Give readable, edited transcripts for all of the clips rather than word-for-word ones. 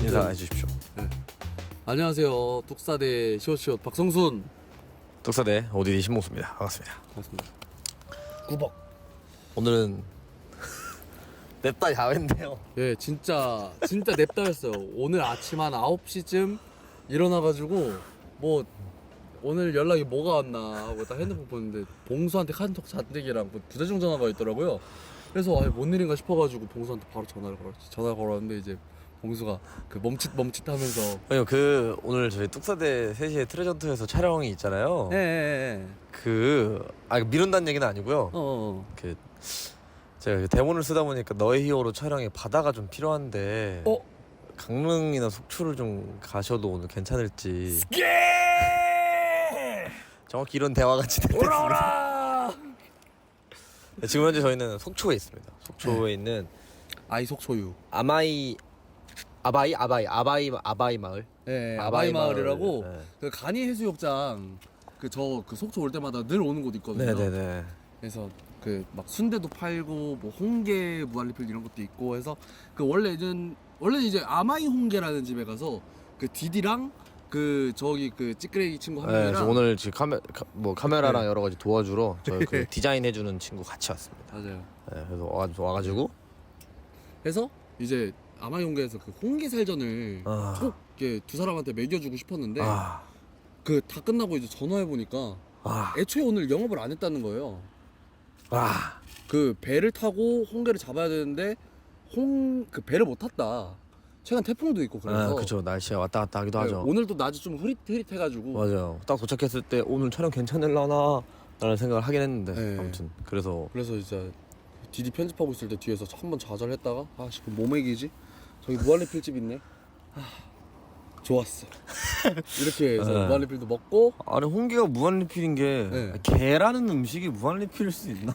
인사해 주십시오. 네. 안녕하세요. 뚝사대 시옷시옷 박성순. 뚝사대 ODD 신봉수입니다. 반갑습니다. 반갑습니다. 구벅. 오늘은 냅다 야외인데요. 예, 진짜 냅다였어요. 오늘 아침 한 9시쯤 일어나가지고 뭐 오늘 연락이 뭐가 왔나 하고 딱 핸드폰 보는데 봉수한테 카톡 잔뜩이랑 뭐 부재중 전화가 있더라고요. 그래서 뭔 일인가 싶어가지고 봉수한테 바로 전화를 걸었는데 이제 봉수가 그 멈칫멈칫하면서 아니요, 그 오늘 저희 뚝사대 3시에 트레전트에서 촬영이 있잖아요. 예. 미룬다는 얘기는 아니고요. 그 제가 그 대본을 쓰다 보니까 너의 히어로 촬영에 바다가 좀 필요한데 강릉이나 속초를 좀 가셔도 오늘 괜찮을지. 정확히 이런 대화가 진행됐습니다. 네, 지금 현재 저희는 속초에 있습니다. 속초에 있는 아이 속초유. 아바이 마을. 네, 아바이 아바이 마을이라고 마을. 네. 그 간이 해수욕장 그 속초 올 때마다 늘 오는 곳 있거든요. 네네네. 그래서 그 막 순대도 팔고 뭐 홍게 무한리필 이런 것도 있고 해서 그 원래는 이제 아마이 홍게라는 집에 가서 그 디디랑 그 저기 그 찌끄레기 친구 한 네, 명이랑 오늘 지금 카메라랑 네. 여러 가지 도와주러 저희 그 디자인 해주는 친구 같이 왔습니다. 맞아요. 네, 그래서 와가지고 해서 이제 아마이 홍게에서 그 홍게 살전을 아. 꼭 이렇게 두 사람한테 먹여주고 싶었는데 아, 그 다 끝나고 이제 전화해 보니까 애초에 오늘 영업을 안 했다는 거예요. 그 배를 타고 홍게를 잡아야 되는데 그 배를 못 탔다. 최근 태풍도 있고 그래서 그쵸, 날씨가 왔다 갔다 하기도 네, 하죠. 오늘도 낮이 좀 흐릿해가지고 맞아요. 딱 도착했을 때 오늘 촬영 괜찮을라나 라는 생각을 하긴 했는데 네. 아무튼 그래서 이제 디디 편집하고 있을 때 뒤에서 한번 좌절했다가 지금 뭐 먹이지? 저기 무한리필집 있네. 좋았어. 이렇게 해서 네. 무한리필도 먹고 아니 홍게가 무한리필인 게 네. 게라는 음식이 무한리필일 수 있나?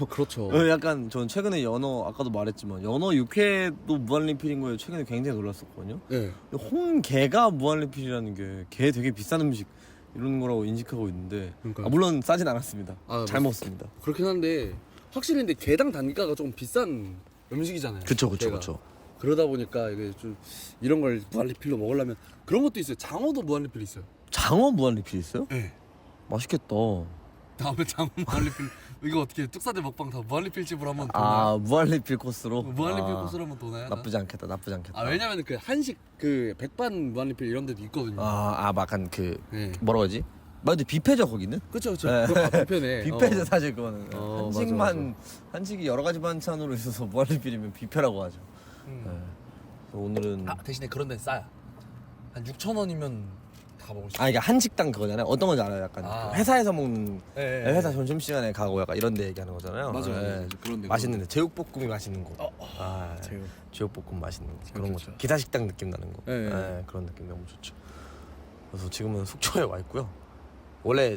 그렇죠. 약간 전 최근에 아까도 말했지만 연어 육회도 무한리필인 거에 최근에 굉장히 놀랐었거든요. 네. 홍게가 무한리필이라는 게 게 되게 비싼 음식 이런 거라고 인식하고 있는데 그러니까요. 물론 싸진 않았습니다. 잘 뭐, 먹습니다. 그렇긴 한데 확실히 근데 개당 단가가 조금 비싼 음식이잖아요. 그쵸. 게가. 그러다 보니까 이게 좀 이런 걸 무한리필로 먹으려면 그런 것도 있어요. 장어도 무한리필 있어요. 장어 무한리필 있어요? 네. 맛있겠다. 다음에 장어 무한리필 이거 어떻게 뚝사대 먹방 다 무한리필 집으로 한번 도나요? 무한리필 코스로? 무한리필 코스로 한번 도나요? 나쁘지 않겠다. 왜냐면 그 한식 그 백반 무한리필 이런 데도 있거든요. 약간 네. 뭐라고 하지? 근데 뷔페죠 거기는? 그쵸. 네. 그거 다 뷔페네. 뷔페죠 사실 그거는. 맞아. 한식이 여러 가지 반찬으로 있어서 무한리필이면 뷔페라고 하죠. 네. 오늘은 대신에 그런 데는 싸요. 한 6,000원이면 다 먹을 수 있어요. 그러니까 한식당 그거잖아요. 어떤 건지 알아요? 약간 그 회사에서 먹는 네. 회사 점심시간에 가고 약간 이런 데 얘기하는 거잖아요. 맞아요. 네. 그런 데 맛있는데 제육볶음이 맛있는 곳. 제육. 제육볶음 맛있는 곳. 그런 좋죠. 거 기사식당 느낌 나는 거. 네. 그런 느낌 너무 좋죠. 그래서 지금은 속초에 와 있고요. 원래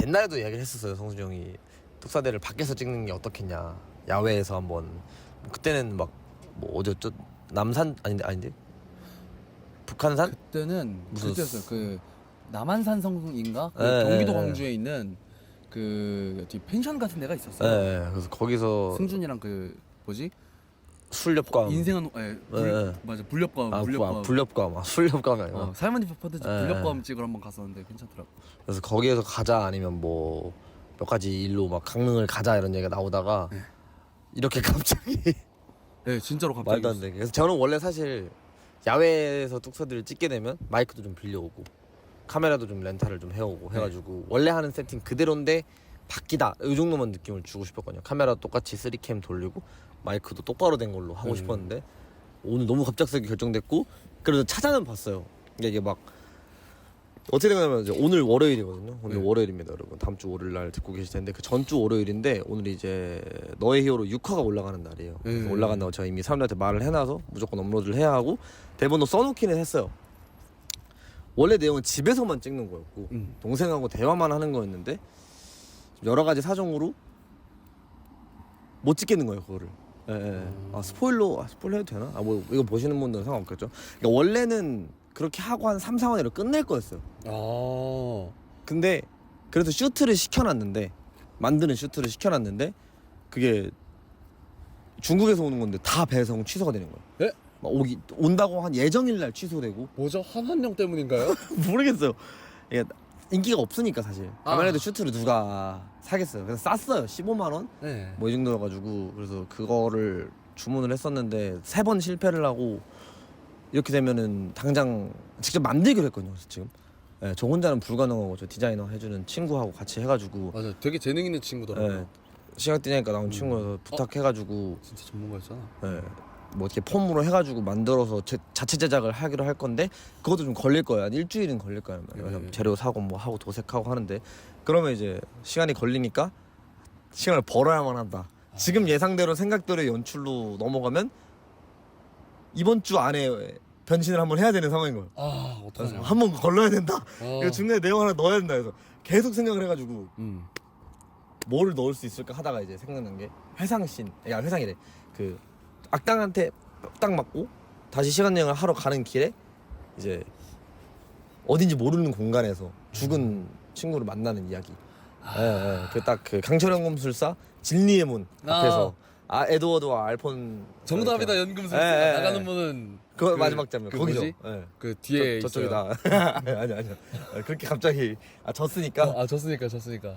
옛날에도 이야기를 했었어요. 성순이 형이 뚝사대를 밖에서 찍는 게 어떻겠냐. 야외에서 한번. 그때는 막 뭐 어디였죠? 남산 아닌데 북한산? 그때는 무슨 그때였어요. 그 남한산성인가? 그 네, 경기도 네. 광주에 있는 그 뒤 펜션 같은 데가 있었어요. 네. 그래서 거기서 승준이랑 그 뭐지? 술렵감. 인생은 네. 맞아 불렵과음. 불렵감. 술렵감이 아니고. 살머니 퍼포먼스 네. 불렵과음 찍으러 한번 갔었는데 괜찮더라고. 그래서 거기에서 가자 아니면 뭐 몇 가지 일로 막 강릉을 가자 이런 얘기가 나오다가 네. 이렇게 갑자기 네, 진짜로 갑자기. 말도 안 되게. 그래서 저는 원래 사실 야외에서 뚝사들을 찍게 되면 마이크도 좀 빌려오고 카메라도 좀 렌탈을 좀 해오고 해가지고 원래 하는 세팅 그대로인데 바뀌다 이 정도만 느낌을 주고 싶었거든요. 카메라 똑같이 3캠 돌리고 마이크도 똑바로 된 걸로 하고 싶었는데 오늘 너무 갑작스럽게 결정됐고 그래서 찾아는 봤어요. 근데 이게 막 어떻게 된 거냐면 이제 오늘 월요일이거든요. 오늘 월요일입니다, 여러분. 다음 주 월요일 날 듣고 계실 텐데 그 전주 월요일인데 오늘 이제 너의 히어로 6화가 올라가는 날이에요. 그래서 올라간다고 제가 이미 사람들한테 말을 해놔서 무조건 업로드를 해야 하고 대본도 써놓기는 했어요. 원래 내용은 집에서만 찍는 거였고 동생하고 대화만 하는 거였는데 여러 가지 사정으로 못 찍겠는 거예요, 그거를. 스포일러 해도 되나? 뭐 이거 보시는 분들은 상관없겠죠. 그러니까 원래는 그렇게 하고 한 3, 4화내로 끝낼 거였어요. 근데 그래서 만드는 슈트를 시켜놨는데 그게 중국에서 오는 건데 다 배송 취소가 되는 거예요. 온다고 한 예정일 날 취소되고 뭐죠? 한한령 때문인가요? 모르겠어요. 이게 인기가 없으니까 사실 아무래도 슈트를 누가 사겠어요. 그래서 쌌어요. 15만 원? 네. 뭐 이 정도여가지고 그래서 그거를 주문을 했었는데 3번 실패를 하고 이렇게 되면은 당장 직접 만들기로 했거든요. 그래서 지금 저 혼자는 불가능하고 저 디자이너 해주는 친구하고 같이 해가지고 맞아. 되게 재능 있는 친구더라고요. 시간 뛰니까 나온 친구여서 부탁해가지고 진짜 전문가였잖아. 뭐 이렇게 폼으로 해가지고 만들어서 자체 제작을 하기로 할 건데 그것도 좀 걸릴 거야. 한 일주일은 걸릴 거야. 왜냐면 재료 사고 뭐 하고 도색하고 하는데 그러면 이제 시간이 걸리니까 시간을 벌어야만 한다. 지금 예상대로 생각대로의 연출로 넘어가면 이번 주 안에 변신을 한번 해야 되는 상황인 거예요. 아, 어떡하냐. 한번 걸러야 된다. 어. 그래서 중간에 내용 하나 넣어야 된다 해서 계속 생각을 해가지고 뭐를 넣을 수 있을까 하다가 이제 생각난 게 회상씬. 야 회상이래. 그 악당한테 딱 맞고 다시 시간 여행을 하러 가는 길에 이제 어딘지 모르는 공간에서 죽은 친구를 만나는 이야기. 그 딱 그 강철영 검술사 진리의 문 앞에서 에드워드와 알폰 정답이다. 연금술사. 나가는 문은 그 마지막 장면 그 거기죠. 뭐지? 그 뒤에 저쪽이다. 아니야. 그렇게 갑자기 졌으니까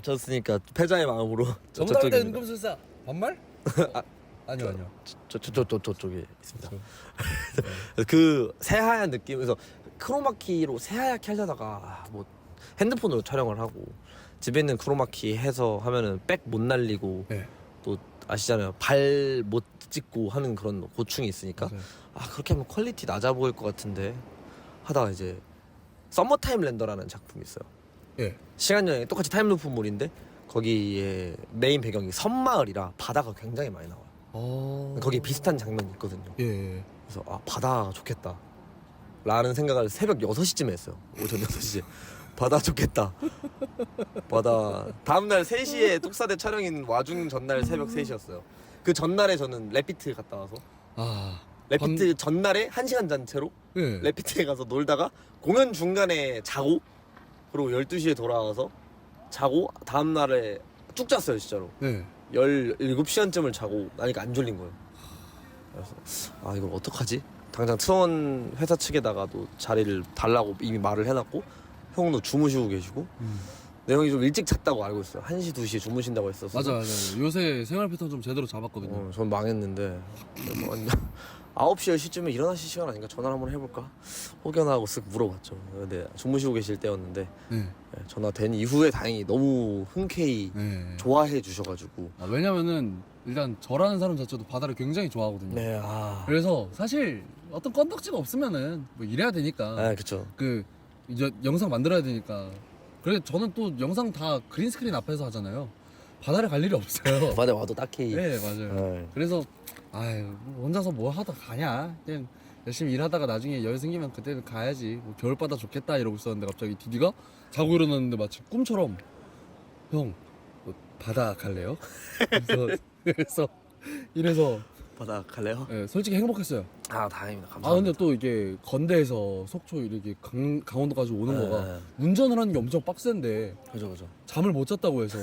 졌으니까 패자의 마음으로 정답이다. 저쪽입니다. 연금술사. 반말? 아니요. 저쪽에 있습니다. 그 새하얀 느낌에서 크로마키로 새하얗게 하려다가 뭐 핸드폰으로 촬영을 하고 집에 있는 크로마키 해서 하면은 백 못 날리고 또 아시잖아요. 발 못 찍고 하는 그런 고충이 있으니까 맞아요. 그렇게 하면 퀄리티 낮아 보일 것 같은데 하다가 이제 서머타임 랜더라는 작품이 있어요. 시간 여행 똑같이 타임루프물인데 거기에 메인 배경이 섬마을이라 바다가 굉장히 많이 나와요. 거기에 비슷한 장면이 있거든요. 그래서 바다 좋겠다 라는 생각을 새벽 6시쯤에 했어요. 오전 6시에 바다 좋겠다. 바다 다음날 3시에 뚝사대 촬영인 와중 전날 새벽 3시였어요. 그 전날에 저는 래피트 갔다 와서 래피트 전날에 1시간 잔채로 래피트에 가서 놀다가 공연 중간에 자고 그리고 12시에 돌아와서 자고 다음날에 쭉 잤어요 진짜로. 17시간쯤을 자고 나니까 안 졸린 거예요. 그래서 이걸 어떡하지? 당장 트원 회사 측에다가도 자리를 달라고 이미 말을 해놨고 형도 주무시고 계시고 근데 형이 좀 일찍 잤다고 알고 있어요. 1시, 2시에 주무신다고 했었어. 맞아. 요새 생활 패턴 좀 제대로 잡았거든요. 전 망했는데 9시, 10시쯤에 일어나실 시간 아닌가? 전화를 한번 해볼까? 혹여나하고 쓱 물어봤죠. 근데 주무시고 계실 때였는데 전화 된 이후에 다행히 너무 흔쾌히 좋아해 주셔가지고 왜냐면은 일단 저라는 사람 자체도 바다를 굉장히 좋아하거든요. 그래서 사실 어떤 건덕지가 없으면은 뭐 일해야 되니까 그쵸. 그 이제 영상 만들어야 되니까 그래 저는 또 영상 다 그린 스크린 앞에서 하잖아요. 바다를 갈 일이 없어요. 바다 와도 딱히 맞아요. 그래서 혼자서 뭐 하다 가냐 그냥 열심히 일하다가 나중에 여유 생기면 그때는 가야지 뭐 겨울바다 좋겠다 이러고 있었는데 갑자기 디디가 자고 일어났는데 마치 꿈처럼 형 바다 갈래요? 이래서 바다 갈래요? 솔직히 행복했어요. 다행입니다. 감사합니다. 근데 또 이게 건대에서 속초 이렇게 강원도까지 오는 거가 운전을 하는 게 엄청 빡센데 그죠. 잠을 못 잤다고 해서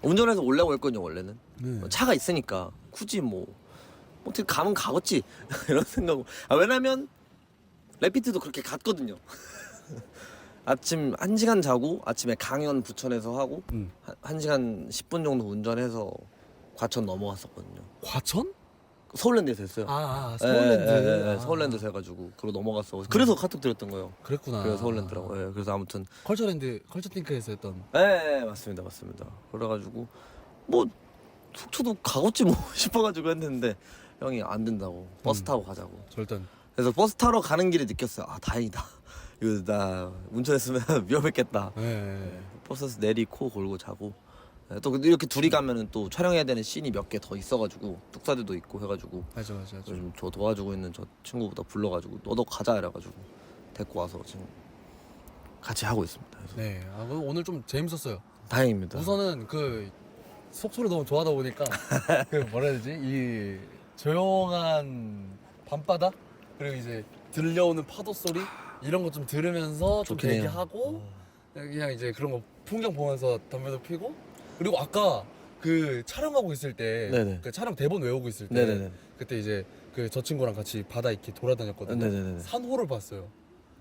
운전해서 오려고 했거든요 원래는. 차가 있으니까 굳이 어떻게 가면 가겠지 이런 생각. 왜냐면 래피드도 그렇게 갔거든요. 아침 1시간 자고 아침에 강연 부천에서 하고 1시간 10분 정도 운전해서 과천 넘어갔었거든요. 과천? 서울랜드에서 했어요. 서울랜드. 서울랜드에서 해가지고 그리고 넘어갔어. 그래서 카톡 드렸던 거예요. 그랬구나. 그래서 서울랜드라고. 그래서 아무튼 컬처띵크에서 했던. 맞습니다. 그래가지고 뭐 속초도 가겠지 뭐 싶어가지고 했는데 형이 안 된다고 버스 타고 가자고. 절단. 그래서 버스 타러 가는 길에 느꼈어요. 다행이다. 이거 나 운전했으면 위험했겠다. 버스에서 내리 코 골고 자고. 또 이렇게 둘이 가면은 또 촬영해야 되는 씬이 몇 개 더 있어가지고 뚝사들도 있고 해가지고 맞아. 요즘 저 도와주고 있는 저 친구보다 불러가지고 너도 가자 이래가지고 데리고 와서 지금 같이 하고 있습니다. 그래서 오늘 좀 재밌었어요. 다행입니다. 우선은 그 속초를 너무 좋아하다 보니까 그 뭐라 해야 되지? 이 조용한 밤바다 그리고 이제 들려오는 파도 소리 이런 거 좀 들으면서 좀 좋긴 해요. 대기하고 그냥 이제 그런 거 풍경 보면서 담배도 피고 그리고 아까 그 촬영하고 있을 때 네네. 그 촬영 대본 외우고 있을 때 네네네. 그때 이제 그 저 친구랑 같이 바다 이렇게 돌아다녔거든요. 네네네. 산호를 봤어요.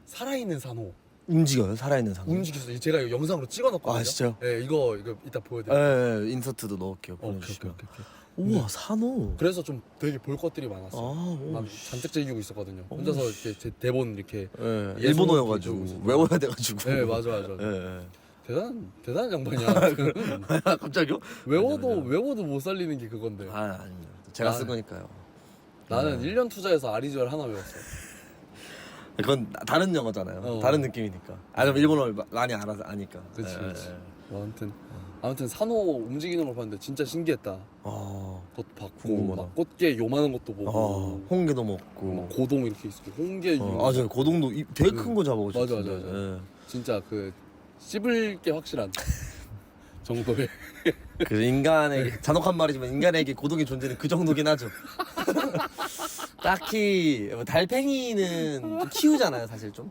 살아있는 산호. 움직여요? 살아있는 상어? 움직였어요. 제가 영상으로 찍어놨거든요. 아, 진짜요? 네, 이거 이따 보여드릴게요. 예, 인서트도 넣을게요. 보내주시면. 오케이. 우와, 산호. 그래서 좀 되게 볼 것들이 많았어요. 오, 막 잔뜩 즐기고 있었거든요. 혼자서 이렇게 제 대본 이렇게. 예, 예술로 일본어여가지고 이렇게 외워야 돼가지고. 네, 맞아. 예, 예. 대단한 양반이야. 갑자기요? 외워도 못 살리는 게 그건데. 아, 아닙니다. 제가 쓴 거니까요. 나는 1년 투자해서 아리지얼 하나 외웠어. 그건 다른 영어잖아요. 다른 느낌이니까. 아, 그럼 일본어를 많이 아니까. 그치, 예, 그치. 예. 뭐 아무튼 산호 움직이는 걸 봤는데 진짜 신기했다. 어, 그것도 봤고 궁금하다. 막 꽃게 요만한 것도 보고 홍게도 먹고. 막 고동 이렇게 있고 홍게 아, 저 고동도 되게 큰 거 잡아오셨어요. 맞아. 예. 진짜 그 씹을 게 확실한 정도의 그 인간에게 잔혹한 말이지만 인간에게 고동의 존재는 그 정도긴 하죠. 딱히 뭐 달팽이는 좀 키우잖아요, 사실 좀.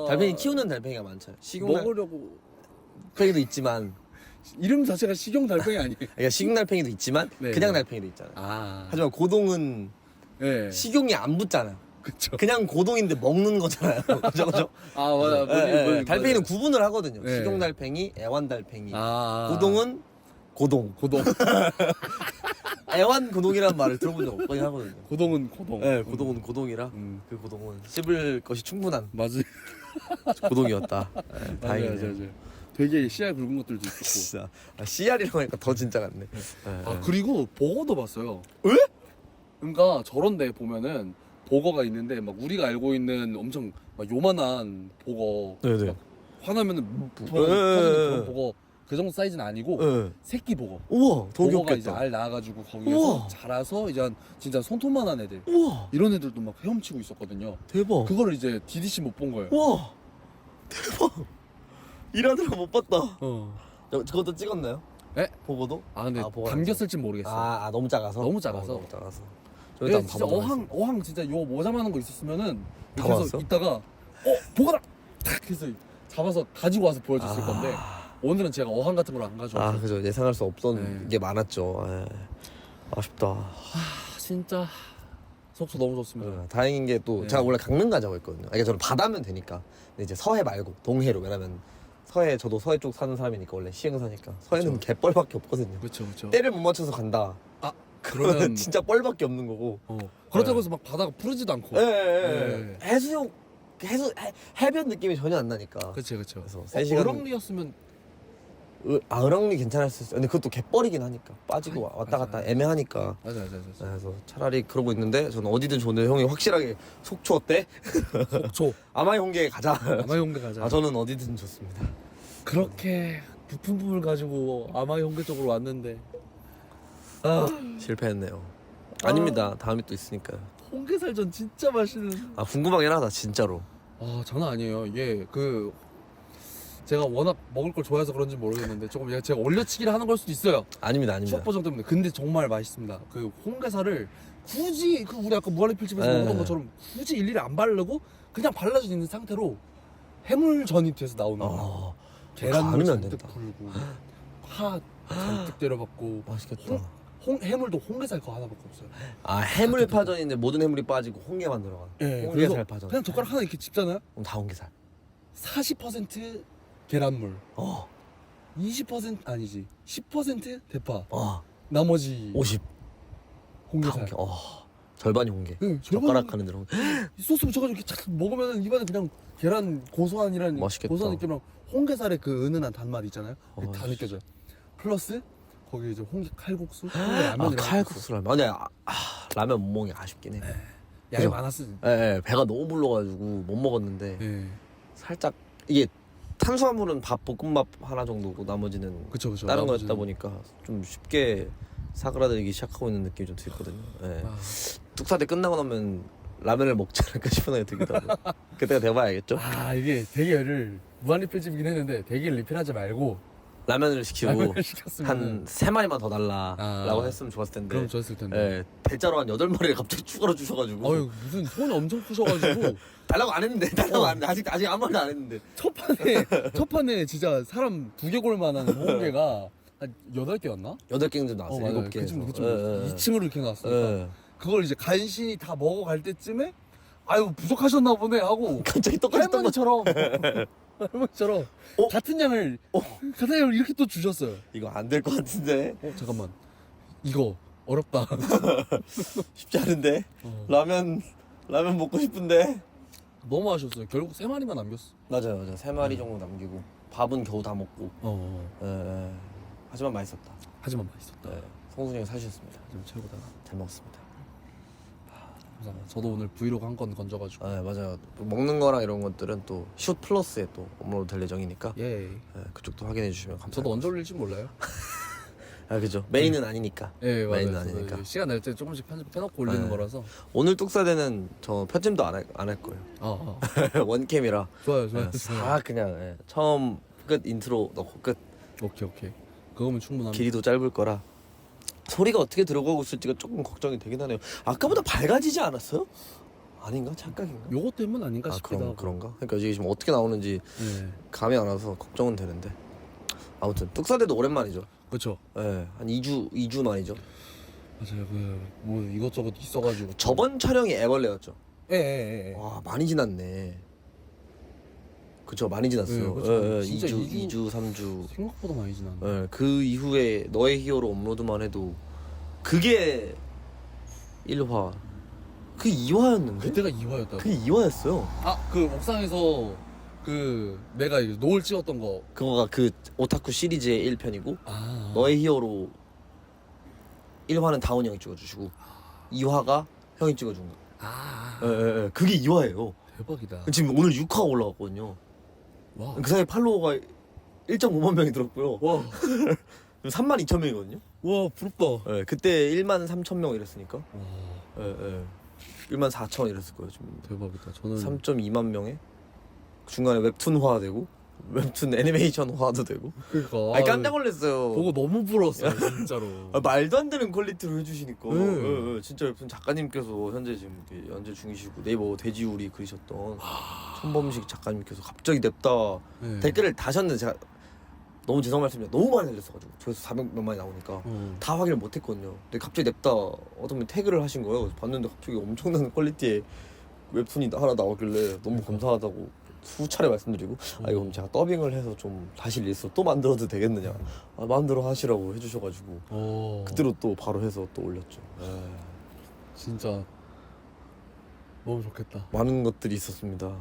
달팽이 키우는 달팽이가 많죠. 식용 먹으려고 달팽이도 있지만, 이름 자체가 식용 달팽이 아니에요? 그러니까 식용 달팽이도 있지만 네. 그냥 달팽이도 있잖아요. 하지만 고동은 네. 식용이 안 붙잖아요. 그쵸. 그냥 고동인데 먹는 거잖아요. 그죠? 맞아. 달팽이는 구분을 하거든요. 네. 식용 달팽이, 애완 달팽이. 고동 고동은 고동. 애완 고동이라는 말을 들어본 적 없긴 하거든요. 고동은 고동. 네, 고동은 고동이라 그 고동은 씹을 것이 충분한 맞아. 고동이었다. 네, 다행이네요. 맞아. 되게 씨알 굵은 것들도 있고. 진짜 CR이라고 하니까 더 진짜 같네. 네. 그리고 보거도 봤어요. 왜? 그러니까 저런 데 보면은 보거가 있는데 막 우리가 알고 있는 엄청 막 요만한 보거 네네. 막 화나면은 터지는 네. 그런 보거 그 정도 사이즈는 아니고 네. 새끼 보거. 우와, 더 보거가 이제 귀엽겠다. 알 낳아가지고 거기에서 우와. 자라서 이제 진짜 손톱만한 애들 우와, 이런 애들도 막 헤엄치고 있었거든요. 대박. 그거를 이제 DDC 못 본 거예요. 우와, 대박. 일하느라 못 봤다. 어. 그것도 찍었나요? 네? 보고도? 근데 보고 담겼을지 모르겠어. 너무 작아서? 너무 작아서. 너무 작아서. 네, 진짜 어항 진짜 요 모자만한 거 있었으면은 다 그래서 봤어? 이따가 보거다 탁 해서 잡아서 가지고 와서 보여줬을 건데 오늘은 제가 어항 같은 걸 안 가져와서 그죠. 예상할 수 없던 네. 게 많았죠. 아쉽다. 진짜 속초 너무 좋습니다. 다행인 게 또 네. 제가 원래 강릉 가자고 했거든요. 그러니까 저는 바다면 되니까. 근데 이제 서해 말고 동해로. 왜냐면 저도 서해 쪽 사는 사람이니까 원래 시흥 사니까 서해는 갯벌밖에 없거든요. 그렇죠. 때를 못 맞춰서 간다. 그러면 진짜 뻘밖에 없는 거고. 그렇다고 해서 막 바다가 푸르지도 않고. 예. 해변 느낌이 전혀 안 나니까. 그렇죠. 그래서 3시간. 어랑리였으면 어랑리 괜찮을 수 있어. 근데 그것도 갯벌이긴 하니까 빠지고 왔다 갔다 애매하니까. 맞아. 그래서 차라리 그러고 있는데 저는 어디든 좋은데 형이 확실하게 속초 어때? 속초 아마이 홍게 가자. 아마이홍대 가자. 저는 어디든 좋습니다. 그렇게 부푼 품을 가지고 아마이홍대 쪽으로 왔는데 실패했네요. 아닙니다. 다음이 또 있으니까요. 홍게살전 진짜 맛있는. 궁금하긴 하다 진짜로. 장난 아니에요. 이게 제가 워낙 먹을 걸 좋아해서 그런지 모르겠는데 조금 제가 올려치기를 하는 걸 수도 있어요. 아닙니다. 추억 보정 때문에. 근데 정말 맛있습니다. 그 홍게살을 굳이 우리 아까 무한리필집에서 네. 먹는 것처럼 굳이 일일이 안 바르고 그냥 발라져 있는 상태로 해물전이 돼서 나오는 거예요. 계란물 가누면 안 잔뜩 된다. 풀고 파 잔뜩 때려박고 맛있겠다. 해물도 홍게살 거 하나밖에 없어요. 해물파전인데 모든 해물이 빠지고 홍게만 들어가. 네, 홍게살 그래서 파전. 그냥 젓가락 하나 이렇게 집잖아요. 그럼 다 홍게살. 40% 계란물, 20% 아니지 10% 대파, 나머지 50. 홍게살. 절반이 홍게. 응, 젓가락 하는 대로. 이 소스 묻혀가지고 이렇게 착 먹으면 입안에 그냥 계란 고소한이라는 맛있겠다. 고소한 느낌이랑 홍게살의 그 은은한 단맛 있잖아요. 그게 다 씨. 느껴져요. 플러스 거기 이제 홍게 칼국수, 홍게 라면이랑 칼국수라면. 근데 라면 못 먹는 게 아쉽긴 해. 양이 그죠? 많았어. 배가 너무 불러가지고 못 먹었는데 예. 살짝 이게 탄수화물은 볶음밥 하나 정도고 나머지는 그쵸. 다른 거였다 보니까 좀 쉽게 사그라들기 시작하고 있는 느낌이 좀 들거든요. 뚝사대 끝나고 나면 라면을 먹지 않을까 싶은 생각이 들기도 하고. 그때가 돼봐야겠죠? 이게 대게를 무한리필집이긴 했는데 대게를 리필하지 말고 라면을 시키고 라면을 시켰으면 한 3마리만 더 달라라고 했으면 좋았을 텐데. 그럼 좋았을 텐데. 대짜로 한 8마리를 갑자기 추가로 주셔가지고 무슨 손이 엄청 크셔가지고 달라고 안 했는데 아직 아무 말도 안 했는데 첫 판에 진짜 사람 두개골만한 홍게가 한 한 8개였나? 8개인데 나왔어요. 맞아요. 7개. 그쯤 2층으로 이렇게 나왔으니까 예. 그걸 이제 간신히 다 먹어갈 때쯤에 아유 부족하셨나 보네 하고 갑자기 똑같이 또 할머니처럼 어? 같은 양을 이렇게 또 주셨어요. 이거 안 될 것 같은데. 잠깐만 이거 어렵다. 쉽지 않은데. 라면 먹고 싶은데. 너무 아쉬웠어요. 결국 3마리만 남겼어. 맞아요. 3마리 정도 남기고 밥은 겨우 다 먹고. 어. 예. 하지만 맛있었다. 하지만 맛있었다. 예. 성순이 형이 사주셨습니다. 좀 최고다. 잘 먹었습니다. 감사합니다. 저도 오늘 브이로그 한 건 건져가지고. 아 맞아요. 먹는 거랑 이런 것들은 또 슛 플러스에 또 업로드 될 예정이니까 예. 그쪽도 확인해 주시면 감사합니다. 저도 언제 올릴지 몰라요. 아 그죠. 메인은 아니니까. 예, 메인은 맞아요. 아니니까. 시간 날 때 조금씩 편집해놓고 올리는 네. 거라서. 오늘 뚝사대는 저 편집도 안 할 거예요. 원캠이라. 좋아요. 다 그냥 처음 끝 인트로 넣고 끝. 오케이. 그거면 충분합니다. 길이도 짧을 거라 소리가 어떻게 들어가고 있을지가 조금 걱정이 되긴 하네요. 아까보다 밝아지지 않았어요? 아닌가? 착각인가? 요거 때문 아닌가 싶기도 하고. 그런가? 그러니까 이게 지금 어떻게 나오는지 네. 감이 안 와서 걱정은 되는데 아무튼 뚝사대도 오랜만이죠. 그렇죠. 한 2주 만이죠. 맞아요. 뭐 이것저것 있어가지고. 저번 촬영이 애벌레였죠. 예. 와 많이 지났네. 그쵸 많이 지났어요. 그쵸. 진짜 2주 3주. 생각보다 많이 지났네. 그 이후에 너의 히어로 업로드만 해도 그게 1화 그게 2화였는데? 그때가 2화였다고. 그게 2화였어요. 그 옥상에서 내가 이제 노을 찍었던 거. 그거가 그 오타쿠 시리즈의 1편이고 너의 히어로 1화는 다운이 형이 찍어주시고 2화가 형이 찍어준 거. 그게 2화예요. 대박이다. 지금 오늘 6화가 올라갔거든요. 와. 그 사이에 팔로워가 1.5만 명이 들었고요. 와. 32,000명이거든요. 와 부럽다. 그때 1만 3천 명 이랬으니까. 와. 1만 4천 이랬을 거예요. 지금 대박이다. 저는 3.2만 명에 중간에 웹툰화 되고 웹툰 애니메이션화도 되고. 그러니까 아니 깜짝 놀랐어요. 보고 너무 부러웠어요 진짜로. 말도 안 되는 퀄리티로 해주시니까. 네. 진짜 웹툰 작가님께서 현재 지금 이렇게 연재 중이시고 네이버 돼지우리 그리셨던 천범식 작가님께서 갑자기 냅다 네. 댓글을 다셨는데 제가 너무 죄송한 말씀입니다. 너무 많이 달렸어가지고 조회수 400몇만이 나오니까 다 확인을 못했거든요. 근데 갑자기 냅다 어떤 분이 태그를 하신 거예요. 그래서 봤는데 갑자기 엄청난 퀄리티의 웹툰이 하나 나오길래 너무 감사하다고 수차례 말씀드리고 이거 그럼 제가 더빙을 해서 좀 다시 리스트 또 만들어도 되겠느냐. 마음대로 하시라고 해주셔가지고 그대로 또 바로 해서 또 올렸죠. 진짜 너무 좋겠다. 많은 것들이 있었습니다.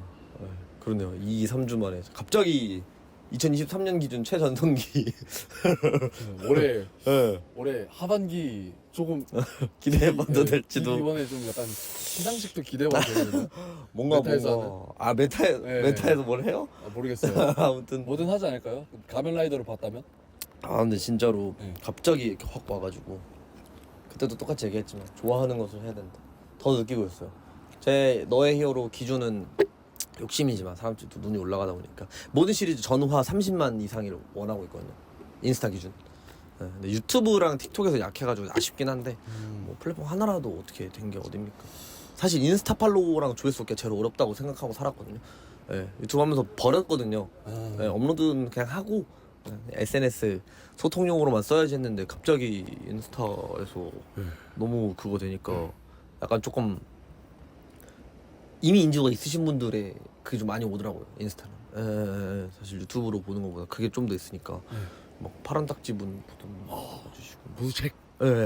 그러네요. 2-3주 만에 갑자기 2023년 기준 최전성기 올해 하반기 조금 기대해봐도 될지도. 이번에 좀 약간 시상식도 기대해봐도 되거든요. 뭔가 메타에서 메타에서 뭘 해요? 모르겠어요. 아무튼 뭐든 하지 않을까요? 가면라이더를 봤다면? 근데 진짜로 네. 갑자기 이렇게 확 와가지고 그때도 똑같이 얘기했지만 좋아하는 것을 해야 된다. 더 느끼고 있어요. 제 너의 히어로 기준은 욕심이지만 사람들도 눈이 올라가다 보니까 모든 시리즈 전화 30만 이상을 원하고 있거든요. 인스타 기준. 근데 유튜브랑 틱톡에서 약해가지고 아쉽긴 한데 뭐 플랫폼 하나라도 어떻게 된 게 어딥니까? 사실 인스타 팔로우랑 조회수 얻기가 제일 어렵다고 생각하고 살았거든요. 유튜브 하면서 버렸거든요. 업로드는 그냥 하고 SNS 소통용으로만 써야지 했는데 갑자기 인스타에서 너무 그거 되니까 약간 조금 이미 인지도가 있으신 분들의 그게 좀 많이 오더라고요. 인스타는. 사실 유튜브로 보는 것보다 그게 좀 더 있으니까 막 파란 딱지분 주시고 무책.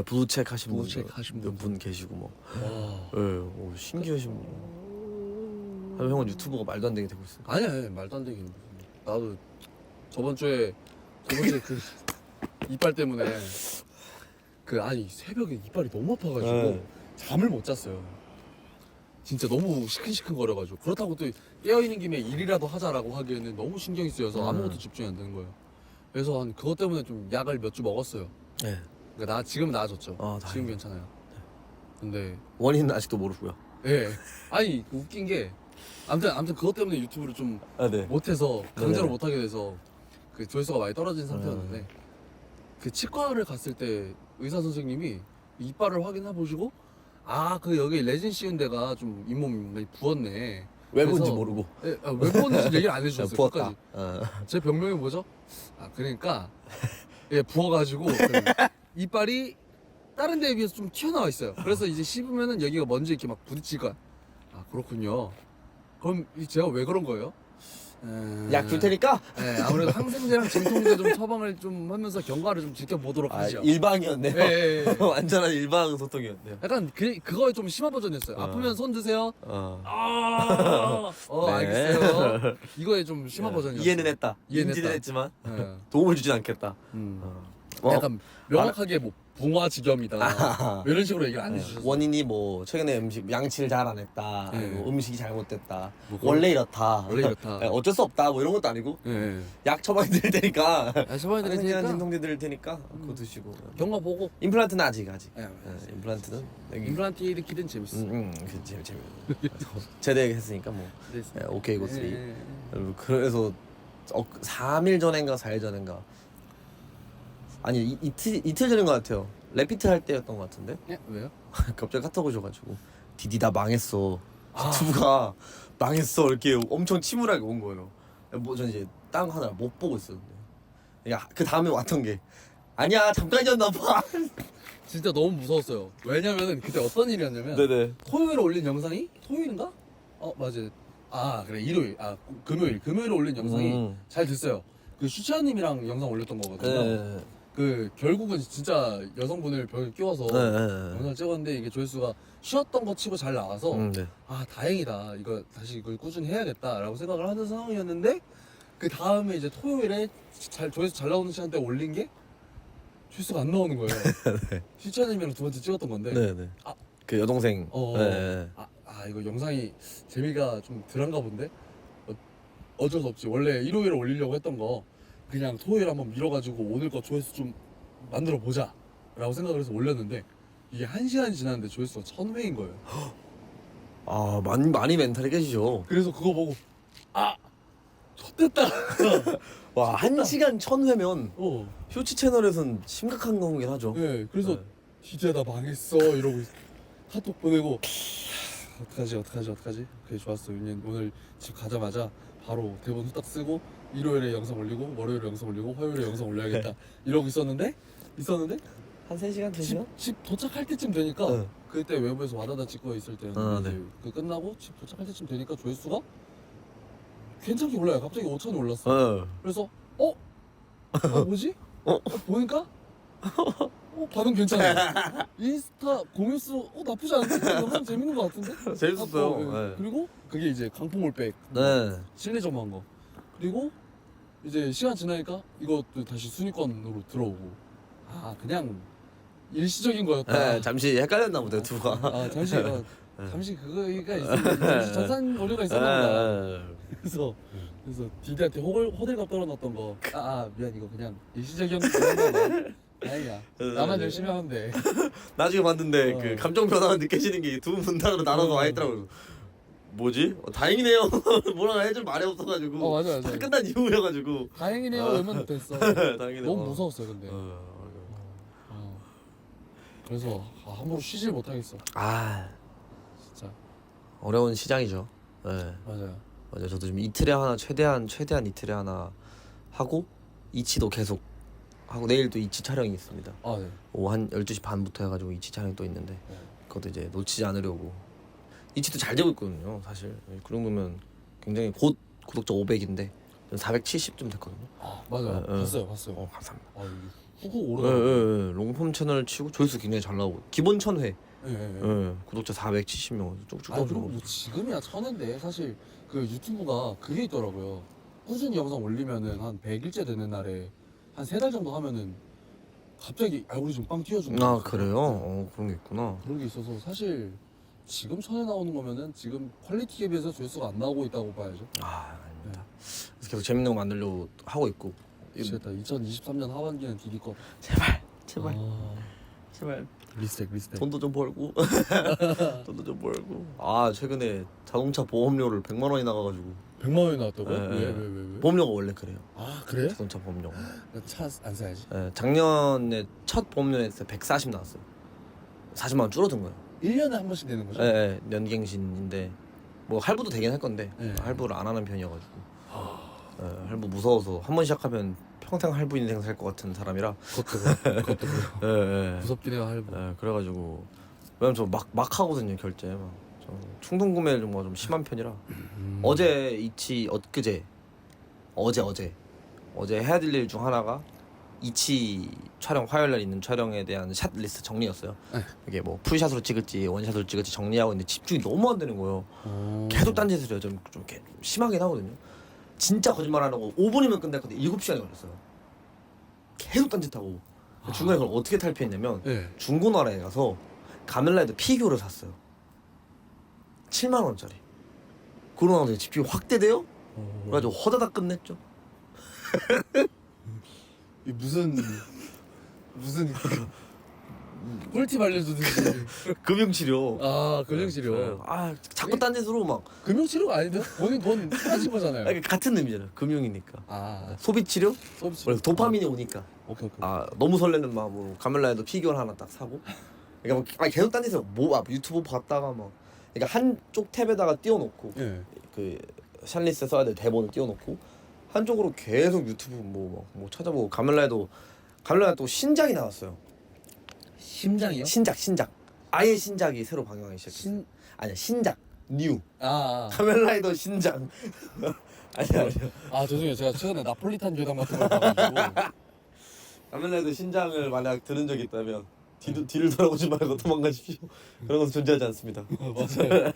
부두책 하신 부두책 분들 하신 몇 분 계시고 막 와. 신기하신 분. 형은 유튜브가 말도 안 되게 되고 있어요. 아니야 말도 안 되긴. 나도 저번 주에 그 이빨 때문에 새벽에 이빨이 너무 아파가지고 잠을 못 잤어요. 진짜 너무 시큰시큰거려가지고. 그렇다고 또 깨어있는 김에 일이라도 하자라고 하기에는 너무 신경이 쓰여서 아무것도 집중이 안 되는 거예요. 그래서 그것 때문에 좀 약을 몇 주 먹었어요. 그러니까 지금은 나아졌죠. 지금 괜찮아요. 근데 원인은 아직도 모르고요. 아니 웃긴 게 아무튼 그것 때문에 유튜브를 좀 못해서 강제로 못하게 돼서 그 조회수가 많이 떨어진 상태였는데 그 치과를 갔을 때 의사 선생님이 이빨을 확인해 보시고 여기 레진 씌운 데가 좀 잇몸이 많이 부었네. 왜 본지 그래서- 모르고. 왜 부었는지 얘기를 안 해주셨어요. 부었다. 끝까지. 제 병명이 뭐죠? 그러니까 예, 부어가지고 그 이빨이 다른 데에 비해서 좀 튀어나와 있어요. 그래서 이제 씹으면은 여기가 먼저 이렇게 막 부딪힐 거야. 아 그렇군요. 그럼 제가 왜 그런 거예요? 약 줄 테니까. 네, 아무래도 항생제랑 진통제 좀 처방을 좀 하면서 경과를 좀 지켜보도록 하죠. 일방이었네요. 예, 예, 예. 완전한 일방 소통이었네요. 약간 그거에 좀 심한 버전이었어요. 아프면 손 드세요. 네. 알겠어요. 이거에 좀 심한 버전이었어요. 이해는 했다. 이해는 인지는 했다. 했지만 예. 도움을 주진 않겠다. 약간 명확하게 뭐 붕화지겸이다 뭐 이런 식으로 얘기를 안 해주셨어요. 원인이 뭐 최근에 양치를 잘 안 했다, 네. 아니고 음식이 잘못됐다, 뭐 원래 이렇다, 원래 이렇다. 어쩔 수 없다, 뭐 이런 것도 아니고 예. 약 처방해 드릴 테니까, 처방해 드릴 테니까 진통제 드릴 테니까 그거 드시고. 경과 보고. 임플란트는 아직. 예. 임플란트는 여기. 임플란트 일으키든 재밌어. 그치 재밌. 제대 했으니까 뭐. 오케이 고스리. 그래서 3일 전인가 4일 전인가. 아니 이틀 전인 것 같아요. 레피트 할 때였던 것 같은데. 예? 왜요? 갑자기 카톡 오셔가지고 디디다 망했어. 유튜브가 망했어. 이렇게 엄청 침울하게 온 거예요. 뭐 전 이제 딴 하나 못 보고 있었는데. 그 다음에 왔던 게 아니야 잠깐이었나 봐. 진짜 너무 무서웠어요. 왜냐면은 그때 어떤 일이었냐면 네네. 토요일에 올린 영상이 토요일인가? 맞아. 그래 일요일. 금요일에 올린 영상이 잘 됐어요. 그 슈치아님이랑 영상 올렸던 거거든요. 네. 그 결국은 진짜 여성분을 벽에 끼워서 네. 영상을 찍었는데 이게 조회수가 쉬었던 거 치고 잘 나와서 네. 다행이다 이거 다시 이걸 꾸준히 해야겠다라고 생각을 하는 상황이었는데 그 다음에 이제 토요일에 조회수 잘 나오는 시간대에 올린 게 조회수가 안 나오는 거예요. 슈치아님이랑 두 번째 찍었던 건데 네네. 그 여동생. 네. 이거 영상이 재미가 좀 덜한가 본데 어쩔 수 없지. 원래 일요일에 올리려고 했던 거 그냥 토요일 한번 밀어가지고 오늘 거 조회수 좀 만들어 보자 라고 생각을 해서 올렸는데 이게 1시간이 지났는데 조회수가 1000회인 거예요. 많이 멘탈이 깨지죠. 그래서 그거 보고 X됐다. 와 1시간 1000회면 어. 쇼츠 채널에선 심각한 거긴 하죠. 네. 그래서 네. 진짜 나 망했어 이러고 카톡 보내고 어떡하지? 그게 좋았어. 오늘 집 가자마자 바로 대본 후딱 쓰고 일요일에 영상 올리고 월요일에 영상 올리고 화요일에 영상 올려야겠다 이러고 있었는데 한 3시간 4시간? 집 도착할 때쯤 되니까 네. 그때 외부에서 와다다 찍고 있을 때는 이제 네. 그 끝나고 집 도착할 때쯤 되니까 조회수가 괜찮게 올라요. 갑자기 5천이 올랐어. 그래서 뭐지? 보니까 반응 괜찮아. 인스타 공유수 나쁘지 않은데 영상 재밌는 것 같은데? 재밌었어요. 네. 네. 그리고 그게 이제 강풍올백 네. 실내점화 한 거. 그리고 이제 시간 지나니까 이것도 다시 순위권으로 들어오고 그냥 일시적인 거였다. 네, 잠시 헷갈렸나 보다 유튜브가. 잠시 그거가 있었는데 잠시 전산 오류가 있었나 보다. 네. 그래서 디디한테 호들갑 떨어놨던 거 미안 이거 그냥 일시적이었나 봐. 다행이야. 나만 열심히 하면 돼. 나중에 봤는데 어. 그 감정 변화가 느껴지는 게 두 분단으로 나눠서 와 있더라고요. 뭐지? 다행이네요. 뭐라고 해줄 말이 없어가지고. 맞아. 다 끝난 이후여가지고. 다행이네요. 외면 됐어. 다행이네요. 너무 무서웠어요 근데. 어. 그래서 함부로 쉬질 못하겠어. 진짜. 어려운 시장이죠. 네. 맞아요. 저도 지금 이틀에 하나 최대한 이틀에 하나 하고 이치도 계속 하고 내일 또 이치 촬영이 있습니다. 네. 오후 한 12시 반부터 해가지고 이치 촬영이 또 있는데 네. 그것도 이제 놓치지 않으려고. 이치도 잘 되고 있거든요. 사실 그 정도면 굉장히 곧 구독자 500인데 470좀 됐거든요. 맞아요. 네, 봤어요. 감사합니다. 이게 훅훅 오르더라고요. 롱폼 채널 치고 조회수 굉장히 잘 나오고 기본 1000회. 네. 구독자 470명 쭉쭉 그리고 떨어지고. 뭐 지금이야 1000회인데 사실 그 유튜브가 그게 있더라고요. 꾸준히 영상 올리면은 한 100일째 되는 날에 한 3달 정도 하면은 갑자기 알고리즘 빵 띄워주는 거. 그래요? 그런 게 있구나. 그런 게 있어서 사실 지금 1000회 나오는 거면은 지금 퀄리티에 비해서 조회수가 안 나오고 있다고 봐야죠. 아닙니다. 그래서 계속 재밌는 거 만들려고 하고 있고. 미치겠다. 2023년 하반기는 디디 거. 제발 제발. 리스펙. 돈도 좀 벌고. 최근에 자동차 보험료를 100만 원이 나가가지고. 100만 원이 나왔다고요? 네. 왜? 보험료가 원래 그래요. 그래? 자동차 보험료가. 차 안 사야지. 작년에 첫 보험료 냈을 때 140 나왔어요. 40만 원 줄어든 거예요. 1년에 한 번씩 내는 거죠? 연갱신인데 뭐 할부도 되긴 할 건데 네. 할부를 안 하는 편이어가지고. 할부 무서워서 한 번 시작하면 평생 할부 인생 살 것 같은 사람이라. 그것도 예, 예. 무섭긴 해요 할부. 예, 그래가지고 왜냐면 저 막 하거든요 결제. 좀 충동 구매 정도가 좀 심한 편이라. 어제 어제 해야 될 일 중 하나가 이치 촬영 화요일날 있는 촬영에 대한 샷 리스트 정리였어요. 네. 이게 뭐 풀샷으로 찍을지 원샷으로 찍을지 정리하고 있는데 집중이 너무 안 되는 거예요. 계속 딴짓을 해요. 좀 이렇게 심하긴 하거든요. 진짜 거짓말 안 하고 5분이면 끝날 건데 7시간이 걸렸어요. 계속 딴짓하고 중간에 그걸 어떻게 탈피했냐면 네. 중고나라에 가서 가면라이더 피규어를 샀어요. 7만 원짜리. 그러고 나서 집중이 확 되대요. 그래가지고 허다닥 끝냈죠. 이 무슨 꿀팁 알려주듯이. 금융치료. 아 금융치료. 아 자꾸 딴짓으로 막. 금융치료가 아닌데 본인 돈 사신 거잖아요. 아니, 같은 의미잖아요. 금융이니까. 아 소비치료? 서비스치료. 원래 도파민이 오니까. 오케이. 아 너무 설레는 마음으로 가면라이더 피규어 하나 딱 사고. 그러니까 막 계속 딴짓을 유튜브 봤다가 막. 그러니까 한쪽 탭에다가 띄워놓고 예. 그 샬리스 써야 될 대본을 띄워놓고 한쪽으로 계속 유튜브 뭐 찾아보고 가면라이더 또 신작이 나왔어요. 심장이요? 신작 아예 신작이 새로 방영하기 시작했어요. 아니야 신작 뉴 가면라이더 신작 아니야 아 죄송해요. 제가 최근에 나폴리탄 교당 같은 걸 봐가지고. 가면라이더 신작을 만약 들은 적이 있다면 뒤를 돌아보지 말고 도망가십시오. 그런 것은 존재하지 않습니다. 맞아요.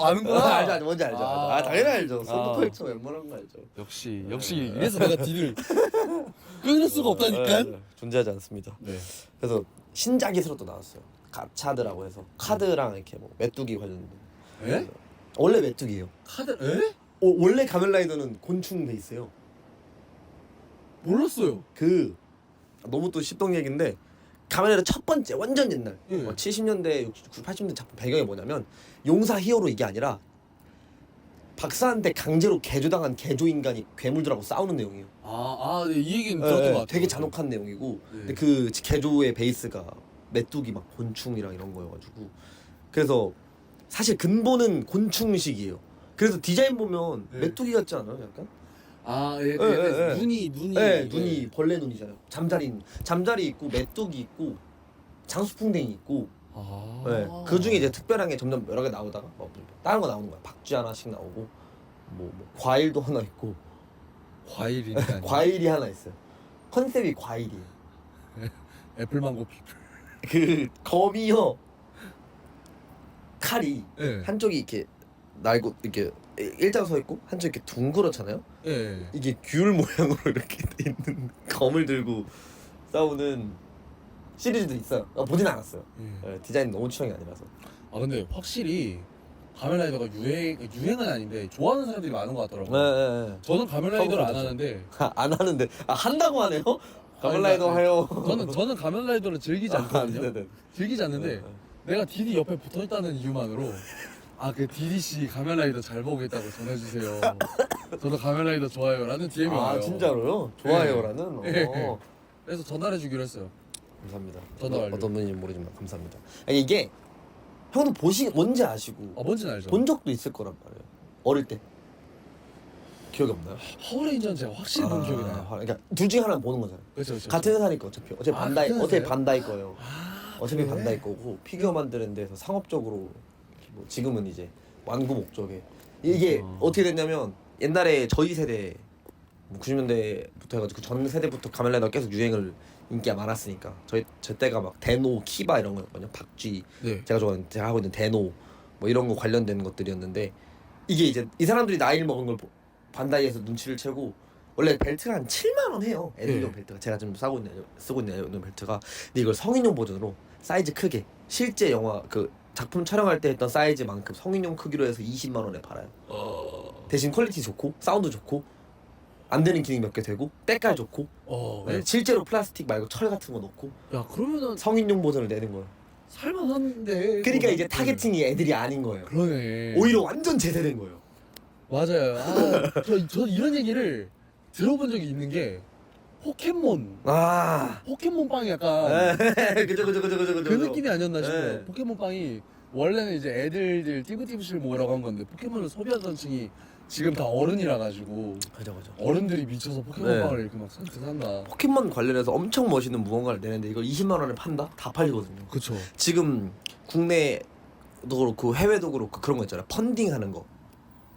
아는구나. 알죠 뭔지 알죠. 아 당연히 알죠. 솔드코엑스 웬만한 거 알죠. 역시 이래서 내가 딜을 끊을 수가 없다니까. 존재하지 않습니다. 네. 그래서 신작이 새로 또 나왔어요. 가차드라고 해서 카드랑 이렇게 뭐 메뚜기 관련된. 에? 원래 메뚜기예요. 카드? 에? 원래 가면라이더는 곤충 베이스예요. 몰랐어요. 그 너무 또 십동 얘기인데 가면라이더 첫 번째 완전 옛날 예. 뭐 70년대, 60, 80년대 작품 배경이 뭐냐면 용사 히어로 이게 아니라 박사한테 강제로 개조당한 개조 인간이 괴물들하고 싸우는 내용이에요. 네, 이 얘기는 들었던 것 같아요. 되게 잔혹한 내용이고 네. 근데 그 개조의 베이스가 메뚜기 막 곤충이랑 이런 거여가지고 그래서 사실 근본은 곤충식이에요. 그래서 디자인 보면 네. 메뚜기 같지 않아요? 약간? 눈이 네, 눈이 벌레 눈이잖아요. 잠자리 있고 메뚜기 있고 장수풍뎅이 있고 그 중에 이제 특별한 게 점점 여러 개 나오다가 다른 거 나오는 거야. 박쥐 하나씩 나오고 뭐 과일도 하나 있고 과일이니까 과일이 하나 있어요. 컨셉이 과일이에요. 애플망고 피플. 그 검이요 칼이 네. 한쪽이 이렇게 날고 이렇게 일자로 서 있고 한쪽 이렇게 둥그렇잖아요. 예. 이게 귤 모양으로 이렇게 돼 있는 검을 들고 싸우는 시리즈도 있어요. 보진 않았어요. 디자인 너무 취향이 아니라서. 아 근데 확실히 가면라이더가 유행은 아닌데 좋아하는 사람들이 많은 것 같더라고요. 네. 저는 가면라이더를 안 서브카드죠. 하는데 안 하는데 한다고 하네요. 가면라이더 해요. 저는 가면라이더를 즐기지 않거든요. 네네. 즐기지 않는데 내가 디디 옆에 붙어 있다는 이유만으로 그 디디 씨 가면라이더 잘 보고 있다고 전해주세요. 저도 가면라이더 좋아요라는 DM이 와요. 진짜로요? 좋아요라는. 네. 그래서 전화해주기로 했어요. 감사합니다. 전화 완료. 어떤 분인지 모르지만 감사합니다. 아니, 이게 형도 뭔지 아시고 뭔지는 알죠. 본 적도 있을 거란 말이에요. 어릴 때 기억이 없나요? 파워레인저는 제가 확실히 본 기억이 나요. 그러니까 둘 중에 하나는 보는 거잖아요. 그렇죠. 같은 회사니까 어차피 같은 회사예요? 반다이 거예요. 어차피 그래? 반다이 거고 피규어 만드는 데서 상업적으로 뭐 지금은 이제 완구 목적에 이게 어떻게 됐냐면 옛날에 저희 세대 90년대부터 해가지고 전 세대부터 가면라이더 계속 유행을 인기가 많았으니까 저 때가 막 데노, 키바 이런 거였거든요. 박쥐 네. 제가 하고 있는 데노 뭐 이런 거 관련된 것들이었는데 이게 이제 이 사람들이 나이를 먹은 걸 반다이에서 눈치를 채고 원래 벨트가 한 7만 원 해요. 애들용 벨트가 제가 지금 쓰고 있는 벨트가 근데 이걸 성인용 버전으로 사이즈 크게 실제 영화 그 작품 촬영할 때 했던 사이즈만큼 성인용 크기로 해서 20만 원에 팔아요. 대신 퀄리티 좋고 사운드 좋고 안 되는 기능 몇 개 되고 때깔 좋고 네. 실제로 플라스틱 말고 철 같은 거 넣고 야 그러면은 성인용 버전을 내는 거예요. 살만한데. 그러니까 이제 타겟팅이 애들이 아닌 거예요. 그러네. 오히려 완전 제세된 거예요. 맞아요. 저 이런 얘기를 들어본 적이 있는 게 포켓몬 빵이 약간 그죠. 그 느낌이 아니었나 싶어요. 네. 포켓몬 빵이 원래는 이제 애들들 띠부띠부실 모으라고 한 건데 포켓몬을 소비하던 층이 지금 다 어른이라 가지고 그죠. 어른들이 미쳐서 포켓몬빵을 네. 이렇게 막 산다. 포켓몬 관련해서 엄청 멋있는 무언가를 내는데 이걸 20만 원에 판다? 다 팔리거든요. 그쵸. 지금 국내도 그렇고 해외도 그렇고 그런 거 있잖아요. 펀딩하는 거.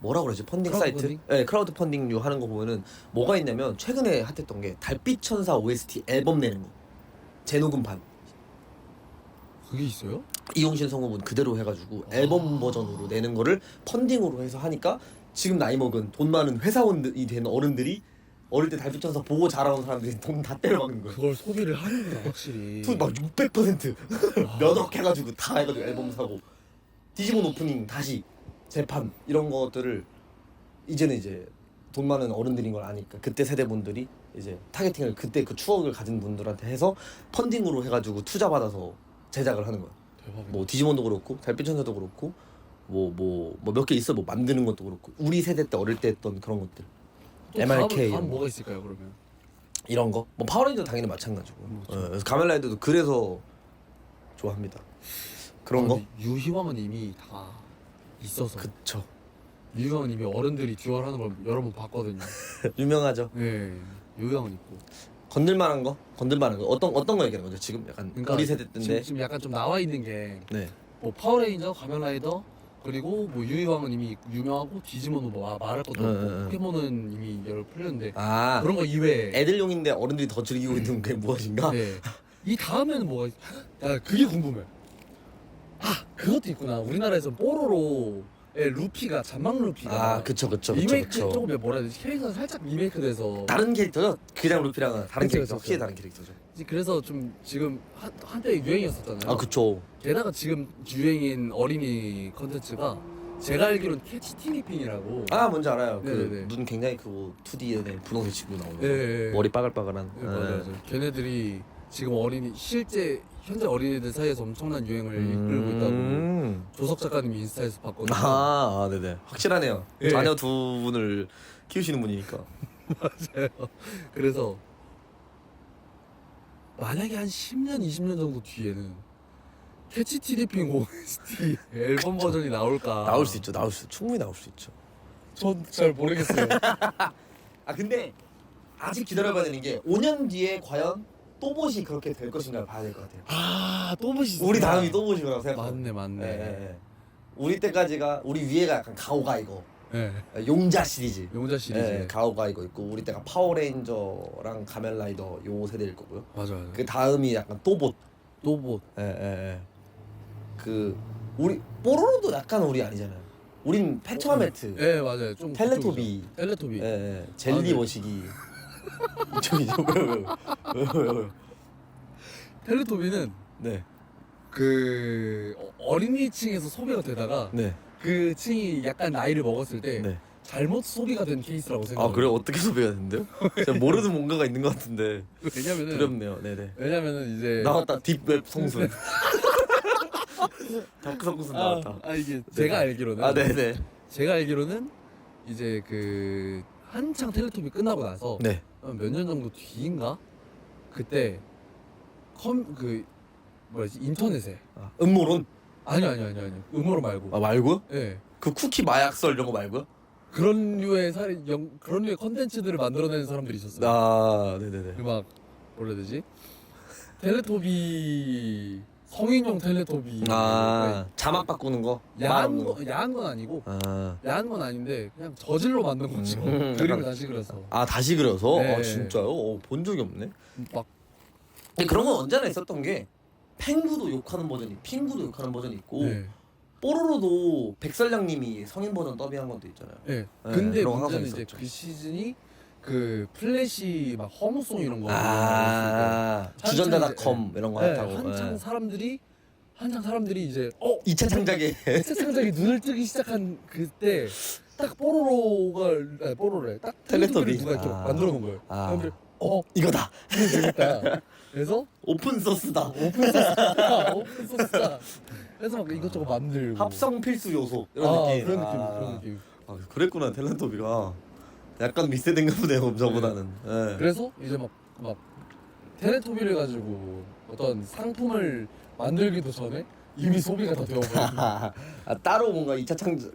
뭐라 그러지? 펀딩 크라우드 사이트? 펀딩? 네, 크라우드 펀딩류 하는 거 보면은 뭐가 있냐면 최근에 핫했던 게 달빛 천사 OST 앨범 내는 거. 재녹음판. 그게 있어요? 이용신 성우분 그대로 해가지고 앨범 버전으로 내는 거를 펀딩으로 해서 하니까 지금 나이 먹은 돈 많은 회사원이 된 어른들이 어릴 때 달빛 천사 보고 자라온 사람들이 돈 다 때려박는 거예요. 그걸 소비를 하는구나 확실히. 막 600% 몇억 해가지고 다 해가지고 앨범 사고 디지몬 오프닝 다시 재판 이런 것들을 이제는 이제 돈 많은 어른들인 걸 아니까 그때 세대 분들이 이제 타겟팅을 그때 그 추억을 가진 분들한테 해서 펀딩으로 해가지고 투자 받아서 제작을 하는 거야. 대박이다. 뭐 디지몬도 그렇고 달빛천사도 그렇고 뭐 몇 개 있어 뭐 만드는 것도 그렇고 우리 세대 때 어릴 때 했던 그런 것들 또 MRK 다음 뭐가 있을까요 그러면? 이런 거 뭐 파워레인저 당연히 마찬가지고 그렇죠. 그래서 가면라이더도 그래서 좋아합니다 그런 거 유희왕은 이미 다 있어서. 그쵸 유희왕은 이미 어른들이 듀얼하는 걸 여러 번 봤거든요. 유명하죠 네. 유희왕은 있고. 건들만한 거 어떤 거 얘기하는 거죠 지금 약간 그러니까 우리 세대 때인데 지금 약간 좀 나와 있는 게 네 뭐 파워레인저, 가면라이더 그리고 뭐 유희왕은 이미 유명하고 디지몬은 뭐 말할 것도 없고 포켓몬은 이미 여러 풀렸는데 아 그런 거 이외에 애들용인데 어른들이 더 즐기고 있는 게 무엇인가 네. 이 다음에는 뭐가 나 그게 궁금해. 아 그것도 있구나. 우리나라에서 뽀로로의 루피가 잔망 루피가 아 그쵸 리메이크 조금 뭐라 해야 되지? 캐릭터가 살짝 리메이크돼서 다른 캐릭터죠 그냥 루피랑은 다른 그쵸, 캐릭터 그쵸, 확실히 그쵸. 다른 캐릭터죠 그래서 좀 지금 한때 유행이었었잖아요. 아 그쵸 게다가 지금 유행인 어린이 컨텐츠가 제가 알기로는 캐치 티니핑이라고. 아 뭔지 알아요 네네네. 그 눈 굉장히 크고 2D에 분홍색 치고 나오는 거 네. 머리 빠글빠글한 네, 맞아요. 걔네들이 지금 실제 현재 어린이들 사이에서 엄청난 유행을 이끌고 있다고 조석 작가님이 인스타에서 봤거든요. 아, 네네 확실하네요 예. 자녀 두 분을 키우시는 분이니까 맞아요. 그래서 만약에 한 10년, 20년 정도 뒤에는 캐치 티니핑 OST 앨범 버전이 나올까? 나올 수 있죠 충분히 나올 수 있죠 전 잘 모르겠어요. 아 근데 아직 기다려봐야 되는 게 5년 뒤에 과연 또봇이 그렇게 될 것인가를 봐야 될 것 같아요 아, 또 보시. 우리 다음이 또봇일 거라고 생각해요 맞네. 예. 우리 때까지가 우리 위에가 약간 가오가이거 네. 용자 시리즈 용자 시리즈. 예, 가오가이거 있고 우리 때가 파워레인저랑 가면라이더 요 세대일 거고요 맞아요. 그 다음이 약간 또봇 또 뭐. 그 우리 뽀로로도 약간 우리 아니잖아요 우린 페트라메트 네, 맞아요. 좀 텔레토비 그쪽이죠. 텔레토비. 젤리 아, 네. 머시기 이쪽이죠 왜요 텔레토비는 네 그 어린이층에서 소비가 되다가 네. 그 층이 약간 나이를 먹었을 때 네. 잘못 소비가 된 케이스라고 생각해요. 아 그래 어떻게 소비가 됐는데요? 제가 모르는 뭔가가 있는 것 같은데 왜냐면은 두렵네요. 네네. 왜냐면은 이제 나왔다 딥웹 성순. 다크 성순 나왔다. 이게 제가 알기로는 아 네네. 제가 알기로는 이제 그 한창 텔레토비 끝나고 나서 네. 몇 년 정도 뒤인가 그때 그 뭐지 인터넷에 아, 음모론? 아니요 음모로 말고 아 말고요? 예 그 쿠키 마약설 이런 거 말고요? 그런 류의 그런 류의 컨텐츠들을 만들어내는 사람들이 있었어요. 아 네네네. 막 뭐라 해야 되지? 텔레토비 성인용 텔레토비 아 자막 바꾸는 거? 말 없는 거? 야한 건 아니고 아. 야한 건 아닌데 그냥 저질로 만든 거죠. 그림을 약간- 다시 그려서 아 다시 그려서? 네. 아 진짜요? 본 적이 없네. 막 근데 그런 건 언제나 있었던 게 펭구도 욕하는 버전이 핑구도 욕하는 버전이 있고 네. 뽀로로도 백설량님이 성인 버전 더빙한 것도 있잖아요. 네. 네, 근데 그런 거 문제는 항상 이제 있었죠. 그 시즌이 그 플래시 막 허무송 이런 거 아 주전자닷컴 이런 거 네, 하다고. 한창 사람들이 이제 2차 창작에 새 창작이 눈을 뜨기 시작한 그때 딱 뽀로로래 딱 텔레토비. 텔레토비를 누가 이렇게 아. 만들어 놓은 거예요. 아. 사람들이 이거다. 이거 재밌다. 그래서 오픈 소스다. 오픈소스다. 그래서 막 이것저것 만들고 합성 필수 요소 이런 느낌. 그런 느낌 그런 느낌. 아, 그랬구나 텔레토비가 약간 미세된가 보네요 저보다는. 예. 그래서 이제 막 텔레토비를 가지고 어떤 상품을 만들기도 전에 이미 소비가 다 되어버리고. 아, 따로 뭔가 2차 창작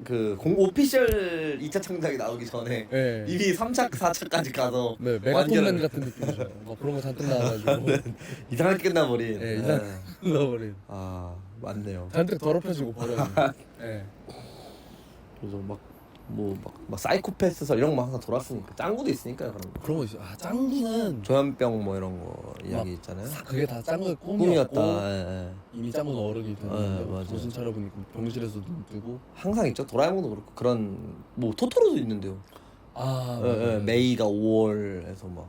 오피셜 2차 창작이 나오기 전에 네. 이미 3차 4차까지 가서 네, 메가톤맨 같은 느낌이죠. 막 그런 거 잔뜩 나와가지고 이상하게 끝나버린. 네, 이상하게 나와버린. 아 맞네요. 잔뜩 더럽혀지고 버려진. 네. 그래서 막 사이코패스설 이런 거 항상 돌았으니까 짱구도 있으니까요 그런 거. 그런 거 있어. 아 짱구는 조현병 뭐 이런 거 이야기 있잖아요. 그게 다 짱구의 꿈이었다. 꿈이었고 예. 이미 짱구는 어른이 됐는데 맞아요. 정신 차려보니까 병실에서 눈 뜨고. 항상 있죠. 도라에몽도 그렇고 그런 뭐 토토로도 있는데요. 아 메이가 5월에서 막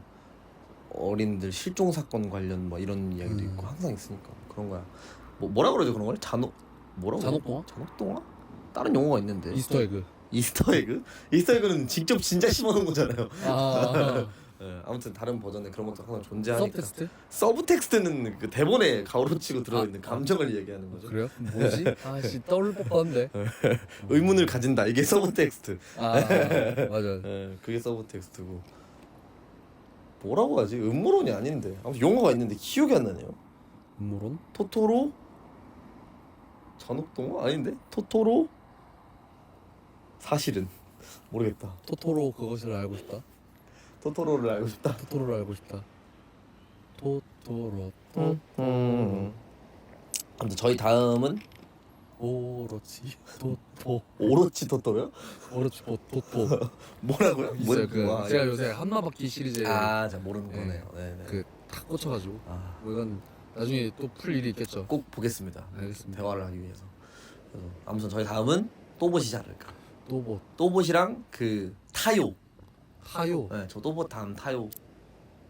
어린들 실종 사건 관련 뭐 이런 이야기도 있고 항상 있으니까 그런 거야. 뭐라 그러죠 그런 걸? 뭐라고? 잔혹동화? 잔혹동화? 다른 용어가 있는데. 이스터에그. 이스터에그? 이스터에그는 직접 진짜 심어놓은 거잖아요. 아 아무튼 다른 버전에 그런 것도 항상 존재하니까. 서브텍스트? 서브텍스트는 그 대본에 가로치고 들어있는 감정을 얘기하는 거죠. 그래요? 뭐지? 아씨 떠올 법한데. 의문을 가진다. 이게 서브텍스트. 아 맞아. 그게 서브텍스트고. 뭐라고 하지? 음모론이 아닌데. 아무튼 용어가 있는데 기억이 안 나네요. 음모론? 토토로? 잔혹동화? 아닌데? 토토로? 사실은 모르겠다. 토토로 그것을 알고 싶다. 토토로를 알고 싶다. 토토로를 알고 싶다. 토토로 아무튼 저희 다음은 오로치 토토 오로치 토토로요? 오로치 토토 뭐라고요? 있어요. 그 뭐, 제가 요새 한마바퀴 시리즈에 자 모르는 네. 거네요. 네네. 그탁 꽂혀가지고 아, 뭐 이건 나중에 또 풀 일이 있겠죠. 꼭 보겠습니다. 알겠습니다. 대화를 하기 위해서. 그래서 아무튼 저희 다음은 또봇이 자를까. 또뭐 또봇이랑 그 타요. 하요. 네, 저 또봇 다음 타요.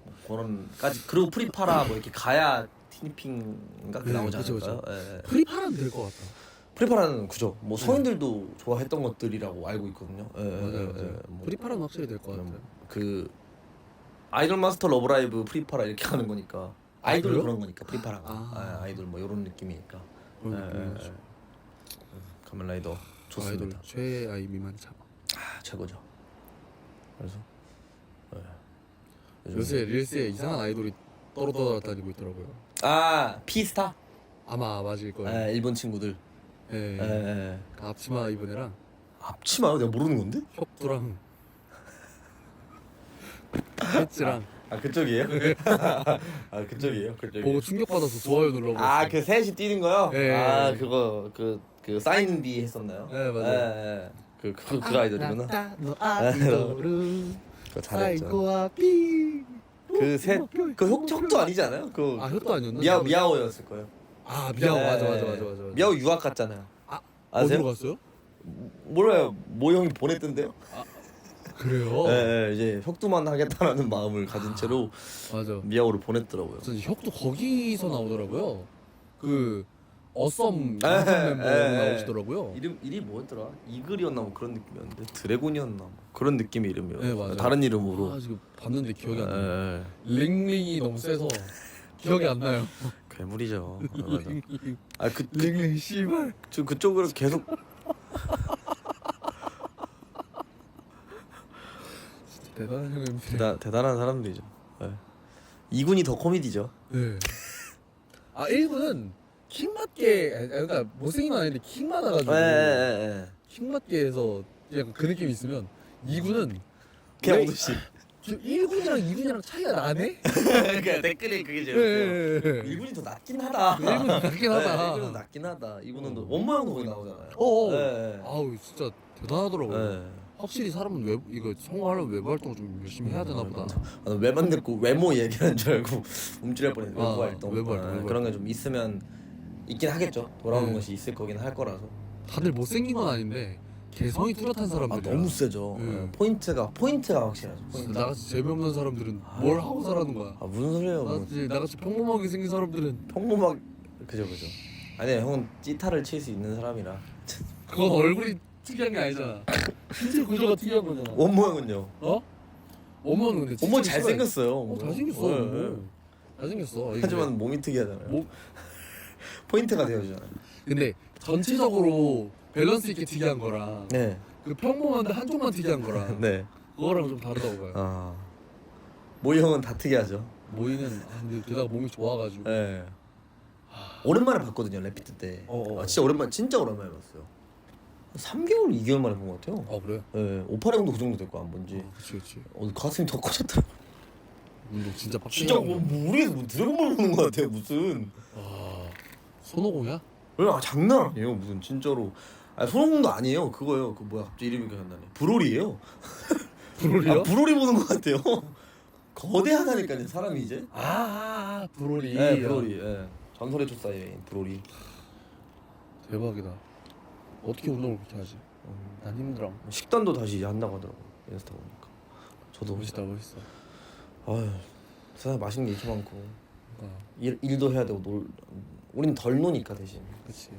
뭐 그런까지 그리고 프리파라 뭐 이렇게 가야 티니핑인가 그 네, 나오지 그쵸, 않을까요? 예. 프리파라면 될 것 같다. 프리파라는 그죠. 뭐 성인들도 좋아했던 것들이라고 알고 있거든요. 맞아요. 뭐 프리파라는 확실히 될 것 같아요. 그 아이돌 마스터 러브라이브 프리파라 이렇게 하는 거니까 아이돌 그래요? 그런 거니까 프리파라가 아. 아이돌 뭐 이런 느낌이니까. 그런 예, 느낌이죠. 카멜라이더 좋습니다. 아이돌 최애 미만 참. 최고죠. 그래서 요새 릴스에 이상한 아이돌이 떨어져 다니고 있더라고요. 피스타? 아마 맞을 거예요. 일본 친구들. 예. 앞치마 입은 애랑 앞치마요? 내가 모르는 건데? 혁두랑 패치랑 그쪽이에요? 그쪽이에요? 보고 충격받아서 좋아요 눌러버렸어요. 그 셋이 뛰는 거요? 예. 그거 그 사인비 했었나요? 네, 맞아요. 그 아이돌이구나. 너 아이돌은 그거 잘했죠. 사이코와 피. 그 혁도 아니지 않아요? 그 혁도 아니었나? 미아오였을 거예요. 미아오 네. 맞아. 미아오 유학 갔잖아요. 어디로 아세요? 갔어요? 몰라요. 모 형이 보냈던데요? 그래요? 이제 혁도만 하겠다라는 마음을 가진 채로 맞아. 미아오를 보냈더라고요. 저 혁도 거기서 나오더라고요. 그 어썸 에, 멤버 에. 나오시더라고요. 이름이 뭐였더라? 이글이었나 뭐 그런 느낌이었는데 드래곤이었나 뭐 그런 느낌의 이름이요. 네, 맞아요. 다른 이름으로. 지금 봤는데 기억이 안 나요. 에, 링링이 너무 세서 기억이 안 나요. 괴물이죠. 맞아. 링링 씨발. 저 그쪽으로 계속 대단한 형님들. 대단한 사람들이죠. 네. 2군이 더 코미디죠. 네. 1군은 킹 맞게 그러니까 못생긴 건 아닌데 킹 많아가지고 킹 맞게 해서 약간 그 느낌이 있으면 2군은 그냥 오듯이. 1군이랑 2군이랑 차이가 나네? 그러니까 댓글이 그게 제일 웃겨요. 네. 1군이 더 낫긴 하다. 1군이 낫긴 하다. 1군은 낫긴 하다. 2군은 원모양도 거기 나오잖아요. 어. 아우 진짜 대단하더라고요. 네. 확실히 사람은 이거 성공하려면 외부 활동 좀 열심히 해야 되나 보다. 외만 듣고 외모 얘기하는 줄 알고 움찔할 뻔했네. 외부 활동. 외부 활동, 외부 그런 게 좀 있으면 있긴 하겠죠. 돌아오는 네. 것이 있을 거긴 할 거라서. 다들 못생긴 건 아닌데 개성이 뚜렷한 사람들이야. 너무 세죠. 네. 포인트가 확실하죠. 포인트. 나같이 재미없는 사람들은 뭘 하고 살아는 거야. 무슨 소리예요? 뭐. 나같이 평범하게 생긴 사람들은 평범하게 그죠. 아니 형은 찌타를 칠 수 있는 사람이라. 그건 얼굴이 특이한 게 아니잖아. 신체 구조가 특이한 거잖아. 원모형은요? 원모는 근데 원모 잘생겼어요. 잘생겼어. 네. 원모. 잘생겼어. 하지만 몸이 특이하잖아요. 몸- 포인트가 되어주잖아요. 근데 전체적으로 밸런스 있게 특이한 거랑 네. 그 평범한데 한쪽만 특이한 거랑 네. 그거랑 좀 다르다고 봐요. 모이 형은 다 특이하죠. 모이는 근데 게다가 몸이 좋아가지고 네. 오랜만에 봤거든요 래피드 때. 진짜 진짜 오랜만에 봤어요. 3개월 2개월 만에 본 것 같아요. 아 그래? 예, 오파레공도 그 정도 됐고 안 본지. 그치. 가슴이 더 커졌더라. 운동 진짜 빡세. 진짜 우리에서 드래곤볼 보는 것 같아 무슨. 손오공이야? 장난 아니에요 무슨 진짜로. 손오공도 아니에요. 그거예요. 그 뭐야 갑자기 이름이 기억 안 나네. 브롤이에요. 브롤이요? 브롤이 보는 것 같아요. 거대하다니까요 사람이 이제. 브롤이. 네 브롤이. 예. 전설의 초사인 브롤이. 대박이다. 어떻게 운동을 그렇게 하지? 난 힘들어. 식단도 다시 한다고 하더라고 인스타 보니까. 저도 멋있어. 아유 세상에 맛있는 게 이렇게 많고 그러니까. 일도 해야 되고 우린 덜 노니까 대신. 그치.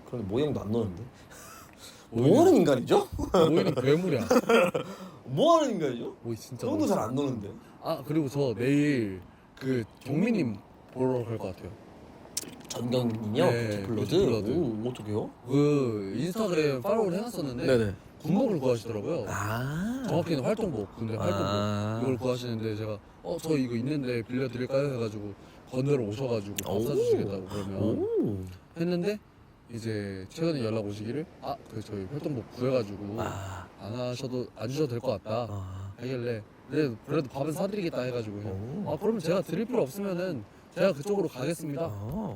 그런데 모형도 안 노는데. 뭐 하는 인간이죠? 모이는 괴물이야. 뭐 하는 인간이죠? 모이 진짜. 형도 잘 안 노는데. 그리고 저 내일 그 경민님 보러 갈 것 같아요. 전경민이요? 네, 뷰티플러드? 뷰티플러드. 오 어떡해요? 그 인스타그램 팔로우를 해놨었는데 네네. 군복을 구하시더라고요. 정확히는 활동복, 군대 활동복 이걸 구하시는데 제가 저 이거 있는데 빌려드릴까요? 해가지고 건너러 오셔가지고 밥 사주시겠다고 그러면 했는데 이제 최근에 연락 오시기를 그 저희 활동복 구해가지고 안 주셔도 될 것 같다 하길래 네 그래도 밥은 사드리겠다 해가지고 그러면 제가 드릴 필요 없으면은 제가 그쪽으로 가겠습니다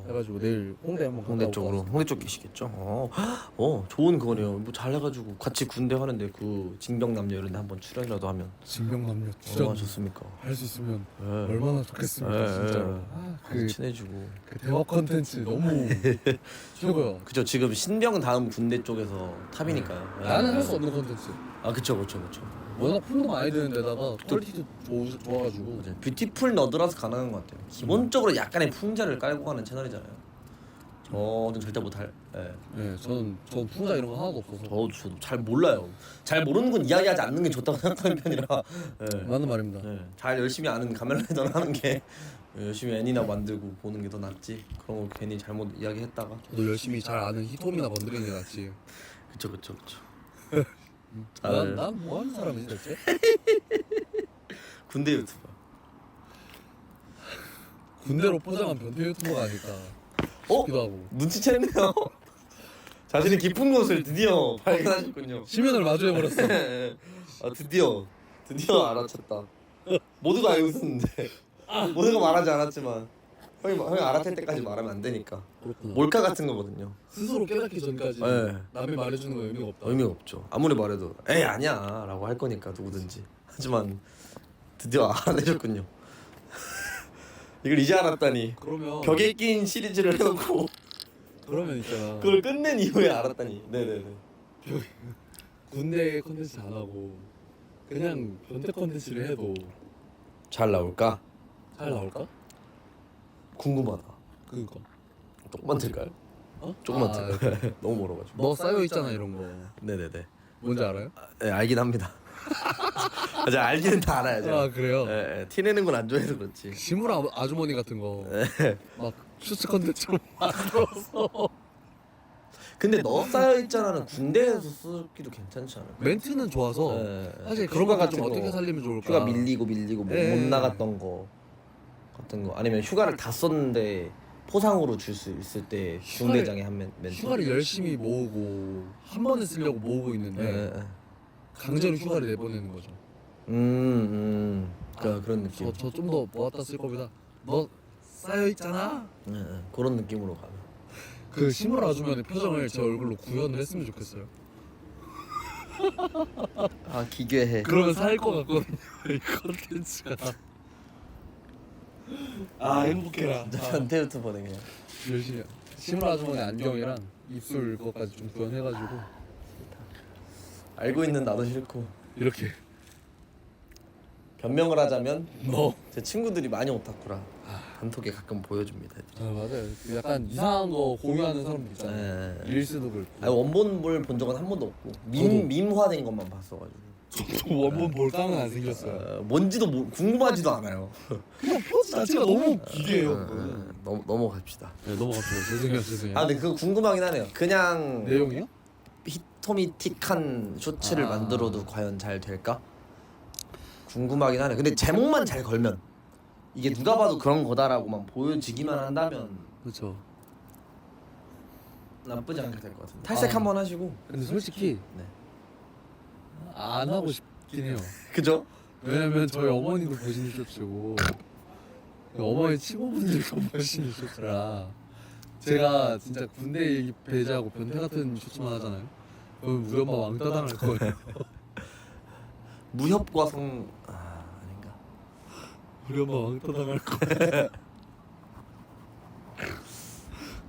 해가지고 내일 홍대 한번 갔다 홍대 올것 쪽으로. 같습니다. 홍대 쪽 계시겠죠? 좋은 그거네요. 뭐 잘해가지고 같이 군대 하는데 그 징병남녀 이런 데 한번 출연이라도 하면 징병남녀 얼마나 출연 좋습니까? 할 수 있으면 네. 얼마나 좋겠습니까 진짜로. 같이 친해지고. 그 대화 컨텐츠 너무 최고야. 그죠. 지금 신병 다음 군대 쪽에서 탑이니까요. 나는 할 수 없는 컨텐츠. 그쵸. 워낙 품도 많이 드는 데다가 퀄리티도 좋아가지고. 맞아요. 뷰티풀 너드라서 가능한 것 같아요. 기본적으로 약간의 풍자를 깔고 가는 채널이잖아요. 저는 절대 못할. 네, 전 풍자 이런 거 하나도 없어서. 저도 잘 몰라요. 잘 모르는 건 이야기하지 않는 게 좋다고 생각하는 편이라. 맞는 말입니다. 잘 열심히 아는 가멜라이더를 하는 게 열심히 애니나 만들고 보는 게 더 낫지. 그런 거 괜히 잘못 이야기했다가. 저도 열심히 잘 아는 히토미나 건드리는 게 낫지. 그쵸. 난 뭐 하는 사람이지 대체? 군대 유튜버. 군대로 포장한 변태 유튜버가 아닐까 싶기도 하고. 눈치채네요. 자신의 깊은 곳을 드디어 발견하셨군요. 시면을 마주해버렸어. 드디어 알아챘다. 모두가 알고 있었는데 모두가 말하지 않았지만 형이 알아챌 때까지 말하면 안 되니까. 그렇구나. 몰카 같은 거거든요. 스스로 깨닫기 전까지 네. 남이 말해주는 건 의미가 없다. 의미가 없죠. 아무리 말해도 에이 아니야 라고 할 거니까 누구든지. 하지만 드디어 알아내셨군요. 이걸 이제 알았다니. 그러면 벽에 낀 시리즈를 해놓고 그러면 있잖아. 그걸 끝낸 이후에 알았다니. 네네네. 군대 컨텐츠 안 하고 그냥 변태 컨텐츠를 해도 잘 나올까? 잘 나올까? 궁금하다. 그니까. 조금만 틀까요? 조금만 틀. 너무 멀어가지고. 너 쌓여 있잖아 이런 거. 네네네. 뭔지 알아요? 네 알긴 합니다. 제가 알기는 다 알아요. 제가. 그래요? 티 내는 건 안 좋아해서 그렇지. 시무라 아주머니 같은 거 막 슈트 컨텐츠로 만들어서 근데 너 쌓여 있잖아는 군대에서 쓰기도 괜찮지 않을까? 멘트는 좋아서 네. 사실 그런 휴가 거 같은 좀 거. 어떻게 살리면 좋을까? 휴가 밀리고 못 네. 나갔던 거 같은 거 아니면 휴가를 다 썼는데 포상으로 줄 수 있을 때 중대장에 한 멘트. 휴가를 열심히 모으고 한 번에 쓰려고 모으고 있는데 네. 강제로 휴가를 내보내는 거죠. 그런 느낌. 저 좀 더 모았다 쓸 겁니다. 너 쌓여 있잖아. 그런 느낌으로 가면. 그 시무라 아주머니 표정을 제 얼굴로 구현을 했으면 좋겠어요. 기괴해. 그러면 살 것 같거든요. 이 컨텐츠가. 행복해라. 변태 유튜버네 그냥. 열심히. 시무라 아주머니 안경이랑 입술 그것까지 좀 구현해가지고 알고 있는 나도 싫고. 이렇게. 변명을 하자면 너. 제 친구들이 많이 오타쿠라 단톡에 가끔 보여줍니다. 맞아요. 그 약간 이상한 거 공유하는 사람들 있잖아요. 네. 릴스도 그렇고. 원본을 본 적은 한 번도 없고 저도. 밈화된 것만 봤어가지고 원본 볼 깡은 안 생겼어요. 뭔지도 궁금하지도 않아요. 그냥 포즈 자체가 너무 기괴해요. 넘어갑시다. 네, 넘어갑시다. 죄송해요. 근데 그거 궁금하긴 하네요. 그냥 내용이요? 히토미틱한 쇼츠를 만들어도 과연 잘 될까? 궁금하긴 하네. 근데 제목만 잘 걸면 이게 누가 봐도 그런 거다라고만 보여지기만 한다면 그렇죠. 나쁘지 않게 될 것 같은데. 탈색 아. 한번 하시고. 근데 솔직히 네. 안 하고 싶긴 해요. 그죠? 왜냐면 저희 어머니도 보시는 쇼츠고 어머니 친구분들도 보시는 쇼츠라 제가 진짜 군대 얘기 배제하고 변태 같은 쇼츠만 하잖아요. 그럼 우리 엄마 왕따 당할 거예요. 무협과 성 아닌가. 우리 엄마 왕따 당할 거예요.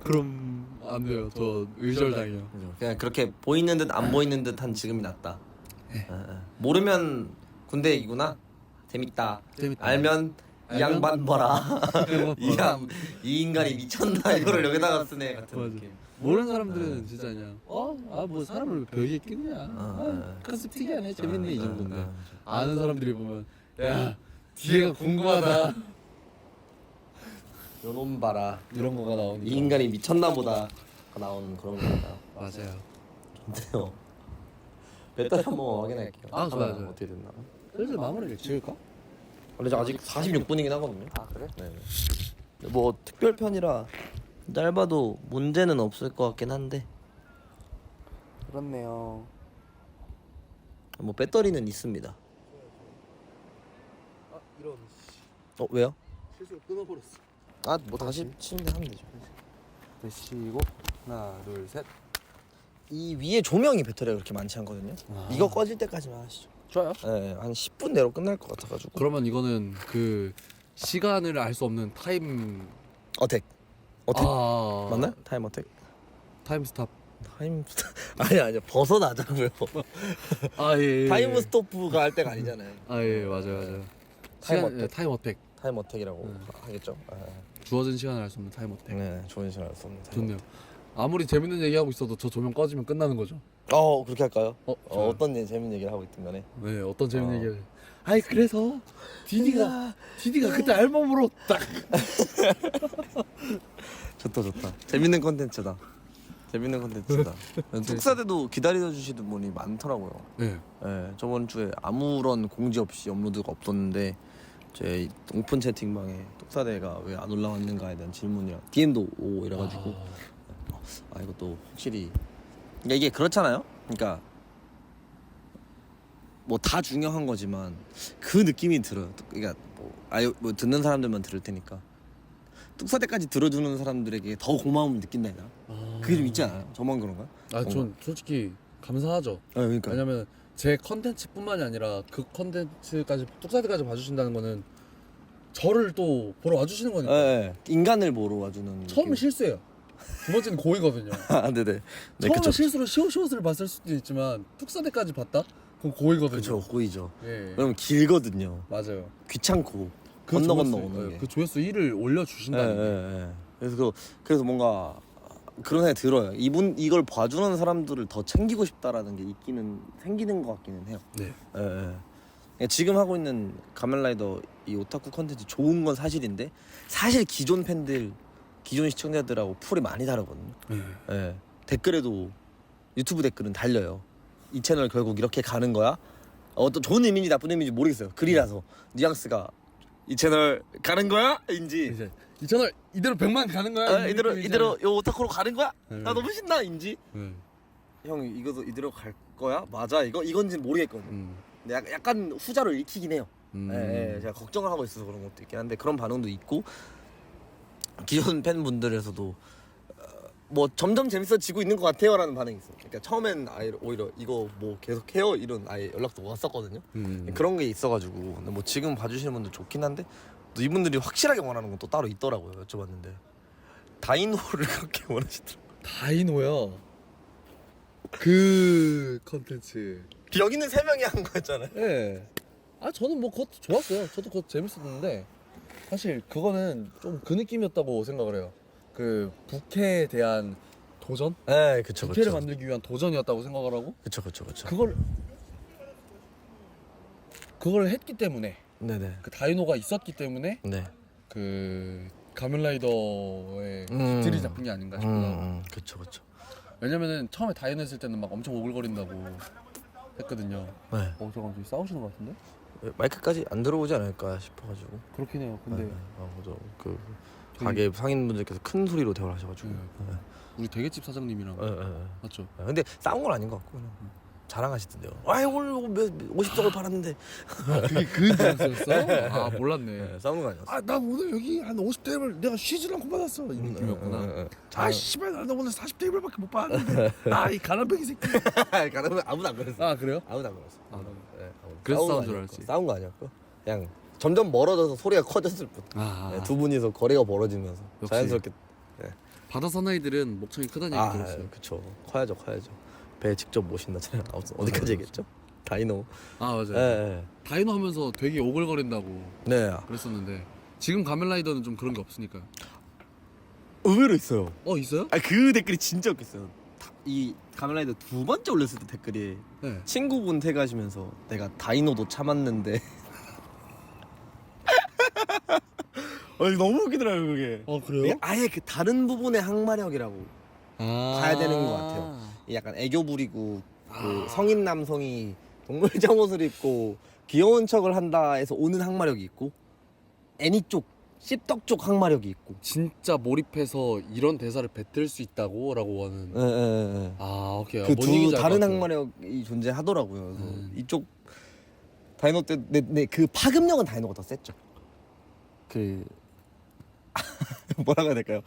그럼 안 돼요. 저 의절당해요. 그죠? 그냥 그렇게 보이는 듯 안 보이는 듯한 지금이 낫다. 모르면 군대 얘기구나. 재밌다. 재밌다. 알면 이 양반 봐라. 이 인간이 미쳤나 이거를 여기다가 쓰네 같은 맞아. 느낌. 모르는 사람들은 진짜 그냥 뭐 사람을 별게 끼느냐 컨셉 특이하네 재밌네 이 정도인데 아는 사람들이 보면 야 뒤에가 궁금하다 요놈 봐라. 이런 거가 나오니까 이 인간이 미쳤나 보다. 나오는 그런 겁니다. 맞아요. 좋네요. 배터리 한번 확인할게요. 아, 좋아요, 좋아요. 어떻게 됐나? 슬슬 마무리를 지을까? 원래 저 아직 46분이긴 하거든요. 아 그래? 네. 뭐 특별 편이라 짧아도 문제는 없을 것 같긴 한데 그렇네요. 뭐 배터리는 있습니다. 아 이런 왜요? 실수로 끊어버렸어. 아 뭐 다시 치는데 하면 되죠. 되시고 하나 둘 셋. 이 위에 조명이 배터리가 그렇게 많지 않거든요. 아. 이거 꺼질 때까지만 하시죠. 좋아요. 네, 한 10분 내로 끝날 것 같아가지고. 그러면 이거는 그 시간을 알 수 없는 타임 어택. 맞나요? 타임 어택. 타임 스탑. 타임 아니 벗어나자고요. 예. 타임 스토프가 할 때가 아니잖아요. 예 맞아요. 타임 시간, 어택. 타임 어택. 타임 어택이라고 하겠죠. 주어진 시간을 알 수 없는 타임 어택. 네, 좋은 시간 알았습니다. 좋네요. 아무리 재밌는 얘기하고 있어도 저 조명 꺼지면 끝나는 거죠. 그렇게 할까요? 좋아요. 어떤 재밌는 얘기를 하고 있든 간에. 네, 어떤 재밌는 얘기를. 아니 그래서 디디가 그때 알몸으로 딱. 좋다. 재밌는 컨텐츠다. 뚝사대도 기다려 주시는 분이 많더라고요. 네. 네, 저번 주에 아무런 공지 없이 업로드가 없었는데 제 오픈 채팅방에 뚝사대가 왜 안 올라왔는가에 대한 질문이랑 DM도 오고 이래가지고 이것도 확실히 그러니까 이게 그렇잖아요. 그러니까 뭐 다 중요한 거지만 그 느낌이 들어요. 그러니까 뭐 듣는 사람들만 들을 테니까 뚝사대까지 들어주는 사람들에게 더 고마움을 느낀다 해야 되나? 그게 좀 있지 않아요? 저만 그런가? 전 솔직히 감사하죠. 그러니까 왜냐면 제 컨텐츠뿐만이 아니라 그 컨텐츠까지 뚝사대까지 봐주신다는 거는 저를 또 보러 와주시는 거니까. 네, 인간을 보러 와주는 처음은 느낌. 실수예요. 두 번째는 고의거든요. 네네. 네, 처음에 그쵸. 실수로 시옷을 봤을 수도 있지만 뚝사대까지 봤다? 그건 고의거든요. 그쵸, 고이죠. 예. 그럼 길거든요. 맞아요. 귀찮고 그 건너 조회수, 오는 게. 그 조회수 1을 올려주신다는 게. 그래서 뭔가 그런 생각이 들어요. 이걸 봐주는 사람들을 더 챙기고 싶다라는 게 생기는 것 같기는 해요. 네. 지금 하고 있는 가면라이더 이 오타쿠 컨텐츠 좋은 건 사실인데 사실 기존 시청자들하고 풀이 많이 다르거든요. 댓글에도 유튜브 댓글은 달려요. 이 채널 결국 이렇게 가는 거야? 어떤 좋은 의미인지 나쁜 의미인지 모르겠어요. 글이라서 뉘앙스가 이 채널 가는 거야? 인지 이제 이 채널 이대로 100만 가는 거야? 이대로 요 오타쿠로 가는 거야? 네. 나 너무 신나 인지 형 이거도 이대로 갈 거야? 맞아 이건지 모르겠거든. 근데 약간 후자로 읽히긴 해요. 제가 걱정을 하고 있어서 그런 것도 있긴 한데 그런 반응도 있고 기존 팬분들에서도 뭐 점점 재밌어지고 있는 것 같아요라는 반응이 있어요. 그러니까 처음엔 오히려 이거 뭐 계속해요 이런 연락도 왔었거든요. 그런 게 있어가지고 근데 뭐 지금 봐주시는 분들 좋긴 한데 또 이분들이 확실하게 원하는 건 또 따로 있더라고요. 여쭤봤는데 다이노를 그렇게 원하시더라고요. 다이노요. 그 컨텐츠. 여기는 3명이 한 거였잖아요. 네. 저는 뭐 그것도 좋았어요. 저도 그것도 재밌었는데 사실 그거는 좀 그 느낌이었다고 생각을 해요. 그 부캐에 대한 도전? 네, 그쵸. 부캐를 만들기 위한 도전이었다고 생각을 하고 그쵸. 그걸 했기 때문에 네네. 그 다이노가 있었기 때문에 네. 그 가면라이더의 기틀이 잡힌 게 아닌가 싶어요. 그쵸. 왜냐면은 처음에 다이노 했을 때는 막 엄청 오글거린다고 했거든요. 네. 잠깐 저기 싸우시는 것 같은데? 마이크까지 안 들어오지 않을까 싶어가지고. 그렇긴 해요. 근데 맞아. 그 가게 상인분들께서 큰 소리로 대화를 하셔가지고. 네. 네. 우리 대게집 사장님이랑 네, 네, 네. 맞죠? 근데 싸운 건 아닌 것 같고 그냥 자랑하시던데요. 아 오늘 50석을 팔았는데. 그게 그 뉘앙스였어? 아 몰랐네. 네, 싸우는 거 아니었어. 아 나 오늘 여기 한 50테이블 내가 쉬질 않고 받았어 이 느낌이었구나. 아 씨발 나 오늘 40테이블밖에 못 받았는데 나 이 가난뱅이 새끼. 가면 아무도 안 그랬어. 아 그래요? 아무도 안 그랬어. 아, 네, 아무도. 그래서 싸운 거 싸운 줄 아니었고. 알았지. 싸운 거 아니었고 그냥 점점 멀어져서 소리가 커졌을 뿐. 네, 두 분이서 거리가 멀어지면서 역시. 자연스럽게. 바다 사나이들은 목청이 크다는 얘기 들었어요. 그쵸. 커야죠. 배 직접 모신다잖아요. 어디까지 얘기했죠? 다이노. 아 맞아요. 네, 다이노 하면서 되게 오글거린다고 네. 그랬었는데 지금 가면라이더는 좀 그런 게 없으니까요. 의외로 있어요. 있어요? 그 댓글이 진짜 웃겼어요. 이 가면라이더 두 번째 올렸을 때 댓글이 네. 친구분 태그하시면서 내가 다이노도 참았는데. 너무 웃기더라고요 그게. 그래요? 아예 그 다른 부분의 항마력이라고 봐야 되는 것 같아요. 약간 애교 부리고 그 성인 남성이 동물 잠옷을 입고 귀여운 척을 한다 해서 오는 항마력이 있고 애니 쪽 씹덕 쪽 항마력이 있고. 진짜 몰입해서 이런 대사를 뱉을 수 있다고라고 하는. 예. 아 오케이. 그 뭔 두 얘기인지 알것 다른 같아요. 항마력이 존재하더라고요. 그래서 이쪽 다이노 때 그 파급력은 다이노가 더 셌죠. 그 뭐라고 해야 될까요?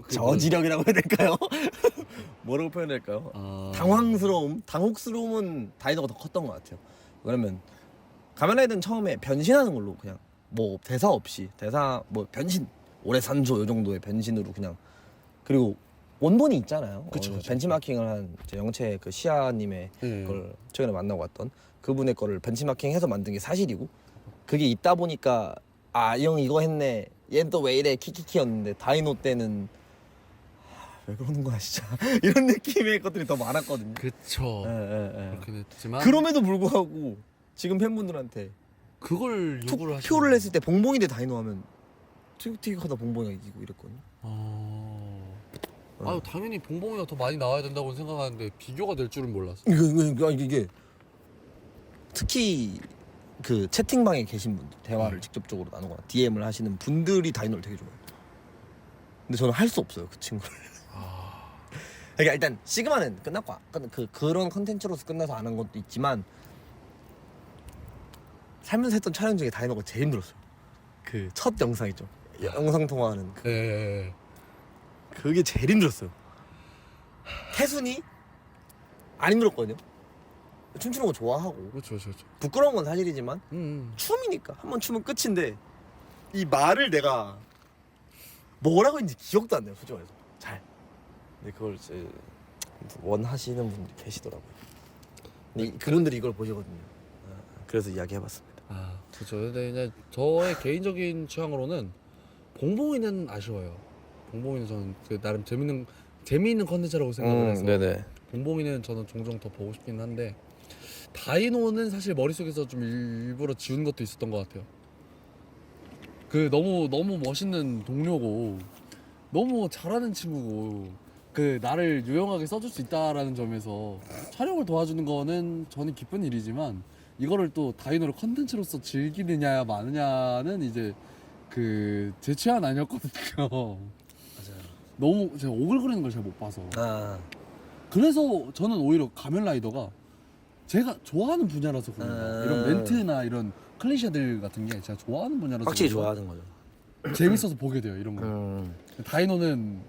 저지력이라고 해야 될까요? 뭐라고 표현해야 될까요? 당혹스러움은 다이노가 더 컸던 것 같아요. 왜냐면 가면라이더는 처음에 변신하는 걸로 그냥 뭐 대사 없이 뭐 변신 오래 산조 요 정도의 변신으로 그냥. 그리고 원본이 있잖아요. 그쵸. 벤치마킹을 한 이제 영채 그 시아님의 걸 최근에 만나고 왔던 그분의 거를 벤치마킹해서 만든 게 사실이고, 그게 있다 보니까 이 형 이거 했네, 얘는 또 왜 이래 키키키였는데 다이노 때는 왜 그러는 거야 진짜 이런 느낌의 것들이 더 많았거든요. 그쵸. 예. 그렇긴 했지만 그럼에도 불구하고 지금 팬분들한테 그걸 요구를 하시는 투표를 했을 때 봉봉이 대 다이노 하면 티격하다 봉봉이가 이기고 이랬거든요. 당연히 봉봉이가 더 많이 나와야 된다고 생각하는데 비교가 될 줄은 몰랐어. 이게 특히 그 채팅방에 계신 분들 대화를 직접적으로 나누거나 DM을 하시는 분들이 다이노를 되게 좋아해요. 근데 저는 할 수 없어요 그 친구를. 그러니까 일단 시그마는 끝났고 그런 컨텐츠로서 끝나서 안 한 것도 있지만 살면서 했던 촬영 중에 다이노가 제일 힘들었어요. 그 첫 영상 있죠. 영상 통화하는 네. 그게 제일 힘들었어요. 태순이 안 힘들었거든요. 춤추는 거 좋아하고 그렇죠. 부끄러운 건 사실이지만 춤이니까 한번 추면 끝인데 이 말을 내가 뭐라고 했는지 기억도 안 나요 솔직히 말해서 잘. 근데 그걸 이제 원하시는 분들이 계시더라고요. 근데 그분들이 이걸 보시거든요. 그래서 이야기해봤습니다. 그렇죠. 근데 이제 저의 개인적인 취향으로는 봉봉이는 아쉬워요. 봉봉이는 저는 그 나름 재미있는 컨텐츠라고 생각을 해서 네네. 봉봉이는 저는 종종 더 보고 싶긴 한데 다이노는 사실 머릿속에서 좀 일부러 지운 것도 있었던 것 같아요. 그 너무 멋있는 동료고 너무 잘하는 친구고 그 나를 유용하게 써줄 수 있다라는 점에서 촬영을 도와주는 거는 저는 기쁜 일이지만 이거를 또 다이노를 컨텐츠로서 즐기느냐 마느냐는 이제 그 제 취향은 아니었거든요. 맞아요. 너무 제가 오글거리는 걸 잘 못 봐서 그래서 저는 오히려 가면라이더가 제가 좋아하는 분야라서 그런가 이런 멘트나 이런 클리셰들 같은 게 제가 좋아하는 분야라서 확실히 그런가 좋아하는 거죠. 재밌어서 보게 돼요 이런 거. 다이노는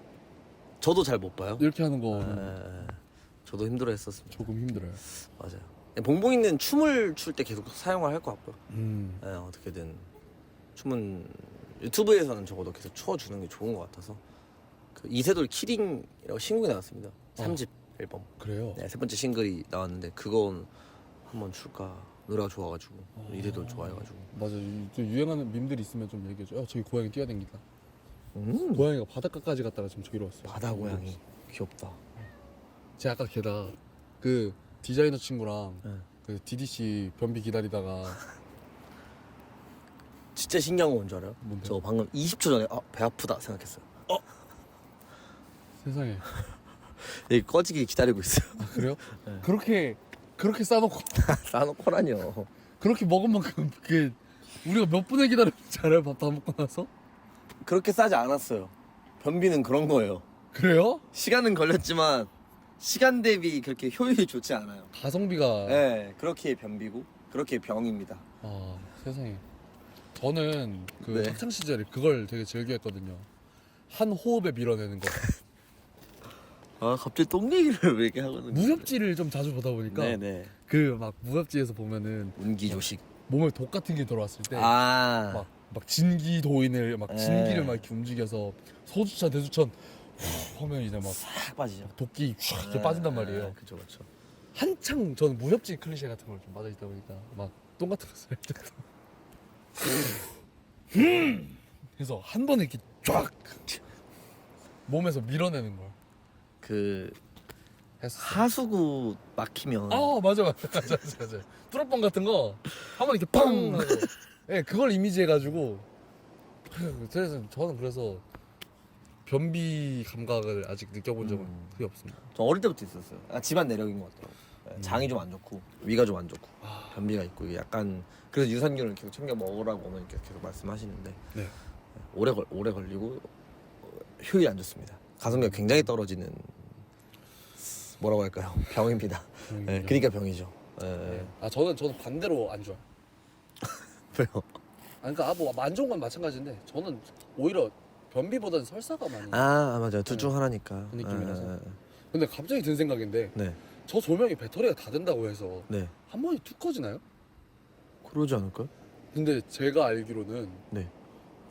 저도 잘 못 봐요. 이렇게 하는 거는 저도 힘들어했었습니다. 조금 힘들어요. 맞아요. 봉봉이는 춤을 출 때 계속 사용을 할 것 같고요. 음. 네, 어떻게든 춤은 유튜브에서는 적어도 계속 추어주는 게 좋은 것 같아서 그 이세돌 키링이라고 신곡이 나왔습니다. 3집 앨범. 그래요? 네, 세 번째 싱글이 나왔는데 그건 한번 출까. 노래가 좋아가지고 이세돌 좋아해가지고. 맞아. 또 유행하는 밈들이 있으면 좀 얘기해줘. 저기 고양이 뛰어댕긴다. 고양이가 바닷가까지 갔다가 지금 저기로 왔어요. 바다 고양이 귀엽다. 제가 아까 게다가 그 디자이너 친구랑 네. 그 DDC 변비 기다리다가 진짜 신기한 거 뭔 줄 알아요? 뭔데요? 저 방금 20초 전에 배 아프다 생각했어요. 세상에. 여기 꺼지기 기다리고 있어요. 그래요? 네. 그렇게 싸놓고 싸놓고라뇨. 그렇게 먹은 만큼 그게 우리가 몇 분을 기다렸는지 알아요? 밥 다 먹고 나서? 그렇게 싸지 않았어요. 변비는 그런 거예요. 그래요? 시간은 걸렸지만 시간 대비 그렇게 효율이 좋지 않아요. 가성비가 네, 그렇게 변비고 그렇게 병입니다. 아 세상에. 저는 그 네. 학창 시절에 그걸 되게 즐겨했거든요. 한 호흡에 밀어내는 거. 아 갑자기 똥 얘기를 왜 이렇게 하고는? 무협지를 좀 자주 보다 보니까 네네. 그 막 무협지에서 보면은 운기조식. 몸에 독 같은 게 들어왔을 때 아. 막 진기 도인을 막 네. 진기를 막 이렇게 움직여서 소주천 대주천 후 하면 이제 막 싹 빠지죠. 도끼 쫙 이렇게 빠진단 말이에요. 그렇죠, 그렇죠. 한창 저는 무협지 클리셰 같은 걸 좀 맞아 있다 보니까 막 똥 같은 거 쓸 때도 그래서 한 번에 이렇게 쫙 몸에서 밀어내는 걸 그 했었어. 하수구 막히면 아 맞아. 뚫어뻥 같은 거 한 번 이렇게 뻥 하고 예 그걸 이미지 해가지고 그래서 저는 그래서 변비 감각을 아직 느껴본 적은 크게 없습니다. 저 어릴 때부터 있었어요. 아, 집안 내력인 것 같더라고. 장이 좀 안 좋고 위가 좀 안 좋고 아. 변비가 있고 이게 약간 그래서 유산균을 계속 챙겨 먹으라고 어머니께서 계속 말씀하시는데 네. 오래 걸리고 효율이 안 좋습니다. 가성비가 굉장히 떨어지는 뭐라고 할까요? 병입니다. 네, 그러니까 병이죠. 네. 아 저는 반대로 안 좋아요. 왜요? 아 그러니까 뭐 안 좋은 건 마찬가지인데 저는 오히려 변비보다는 설사가 많이. 아 맞아요. 둘 중 하나니까. 그 느낌이라서. 네. 근데 갑자기 든 생각인데 네. 저 조명이 배터리가 다 된다고 해서 네. 한 번에 툭 꺼지나요? 그러지 않을까요? 근데 제가 알기로는 네.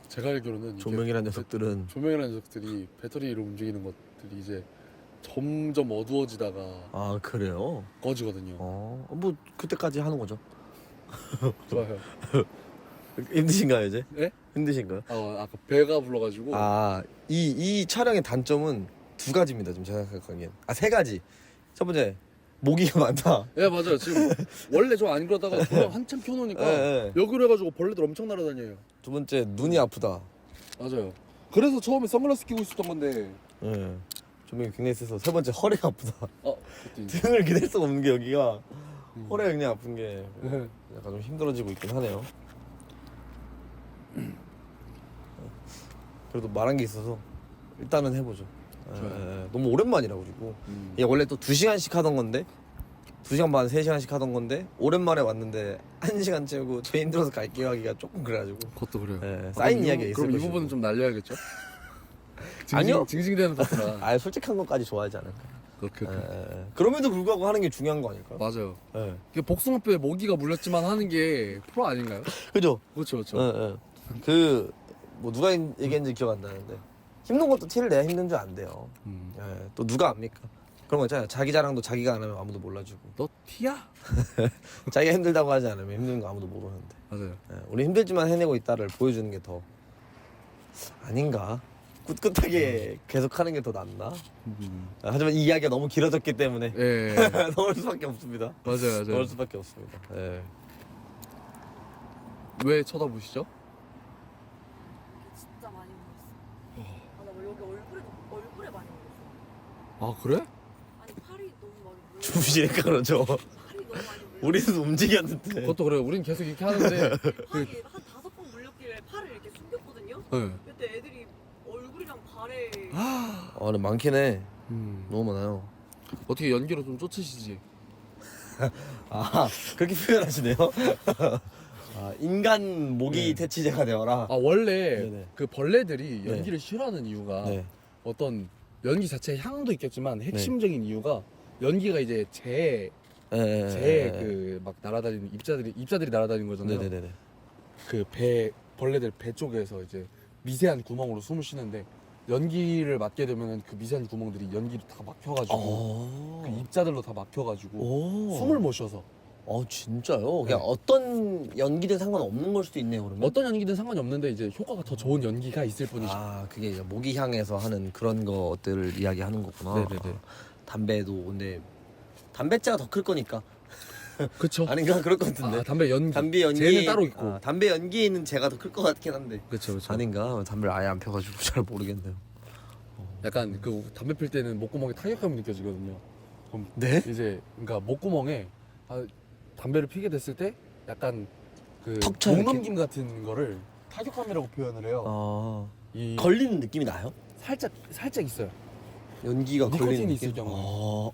이게 조명이라는 녀석들은 조명이라는 녀석들이 배터리로 움직이는 것들이 이제 점점 어두워지다가 아 그래요? 꺼지거든요. 뭐 그때까지 하는 거죠. 좋아요. 힘드신가요 이제? 네? 힘드신가요? 아까 배가 불러가지고 이 촬영의 단점은 두 가지입니다. 지금 제가 생각하기엔. 세 가지. 첫 번째, 모기가 많다. 예 맞아요. 지금 원래 좀 안 그러다가 조명 한참 켜놓으니까 네. 여기로 해가지고 벌레들 엄청 날아다녀요. 두 번째, 눈이 아프다. 맞아요. 그래서 처음에 선글라스 끼고 있었던 건데 예. 조명이 굉장히 세서. 세 번째, 허리가 아프다. 그때 등을 기댈 수가 없는 게 여기가 허리가 굉장히 아픈 게 약간 좀 힘들어지고 있긴 하네요. 그래도 말한 게 있어서 일단은 해보죠. 너무 오랜만이라 그리고 이게 원래 또 2시간씩 하던 건데 2시간 반, 3시간씩 하던 건데 오랜만에 왔는데 1시간 채우고 저 힘들어서 갈게요 하기가 조금 그래가지고 그것도 그래요. 쌓인 이야기가 있을 그럼 이 것이고. 부분은 좀 날려야겠죠? 아니요. 징징대는 파트라. 솔직한 것까지 좋아하지 않을까. 그렇게. 그럼에도 불구하고 하는 게 중요한 거 아닐까? 맞아요. 예. 이게 복숭아뼈에 모기가 물렸지만 하는 게 프로 아닌가요? 그죠? 그렇죠, 그렇죠. 뭐 누가 얘기했는지 기억 안 나는데 힘든 것도 티를 내야 힘든 줄 안 돼요. 또 누가 압니까? 그런 거 있잖아요. 자기 자랑도 자기가 안 하면 아무도 몰라주고 너 티야? 자기가 힘들다고 하지 않으면 힘든 거 아무도 모르는데 맞아요. 우리 힘들지만 해내고 있다를 보여주는 게 더 아닌가? 꿋꿋하게 계속하는 게 더 낫나? 하지만 이 이야기가 너무 길어졌기 때문에 예. 넣을 수밖에 없습니다. 맞아요, 넣을 맞아요. 수밖에 없습니다. 예. 왜 쳐다보시죠? 진짜 많이 먹었어. 나 여기 얼굴에 많이 먹었어. 아 그래? 아니 팔이 너무 많이 물려. 주무시니까 그러죠. 팔이 너무 많이 물려. 우리는 움직였는데. 그것도 그래요. 우린 계속 이렇게 하는데. 팔이 한 5번 물렸길래 팔을 이렇게 숨겼거든요. 네. 그때 애들이 얼굴이랑 발에 근데 많긴 해. 음. 너무 많아요. 어떻게 연기로 좀 쫓으시지? 그렇게 표현하시네요. 인간 모기 퇴치제가 되어라. 원래 네네. 그 벌레들이 네. 연기를 싫어하는 이유가 네. 어떤 연기 자체의 향도 있겠지만 핵심적인 이유가 연기가 이제 그 막 날아다니는 입자들이 날아다니는 거잖아요. 네네네. 그 벌레들 배 쪽에서 이제 미세한 구멍으로 숨을 쉬는데 연기를 맡게 되면은 그 미세한 구멍들이 연기로 다 막혀가지고 그 입자들로 다 막혀가지고 숨을 못 쉬어서 진짜요? 네. 그냥 어떤 연기든 상관없는 걸 수도 있네요, 그러면. 어떤 연기든 상관이 없는데 이제 효과가 더 좋은 연기가 있을 뿐이죠. 그게 이제 모기 향에서 하는 그런 것들을 이야기하는 거구나. 네네네. 담배도 근데 담배자가 더 클 거니까 그쵸? 아닌가 그럴 것 같은데. 담배 연기. 담배 연기 쟤는 따로 있고. 담배 연기에 있는 제가 더 클 것 같긴 한데. 그쵸 그쵸. 아닌가? 담배를 아예 안 펴가지고 잘 모르겠네요. 약간 그 담배 필 때는 목구멍에 타격감이 느껴지거든요. 그럼 네? 이제 그러니까 목구멍에 담배를 피게 됐을 때 약간 그 턱 쳐요, 목넘김 같은 거를 타격감이라고 표현을 해요. 이 걸리는 느낌이 나요? 살짝 있어요. 연기가 니코틴이 걸리는 있을 느낌? 경우.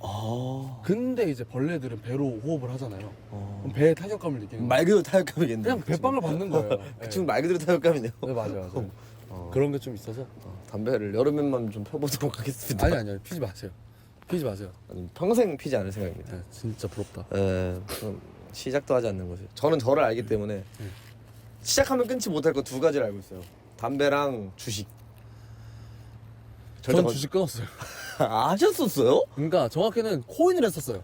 근데 이제 벌레들은 배로 호흡을 하잖아요. 그럼 배에 타격감을 느끼는 거예요. 말 그대로 타격감이겠네. 그냥 배빵을 받는 거예요. 그 친구 말 그대로 타격감이네요. 네, 맞아요. 그런 게 좀 있어서. 담배를 여름에만 좀 펴보도록 하겠습니다. 아니 피지 마세요. 피지 마세요. 아니, 평생 피지 않을 생각입니다. 네, 진짜 부럽다. 그럼 시작도 하지 않는 거죠. 저는 저를 알기 때문에 시작하면 끊지 못할 거 두 가지를 알고 있어요. 담배랑 주식. 전 주식 끊었어요. 아셨었어요? 그러니까 정확히는 코인을 했었어요.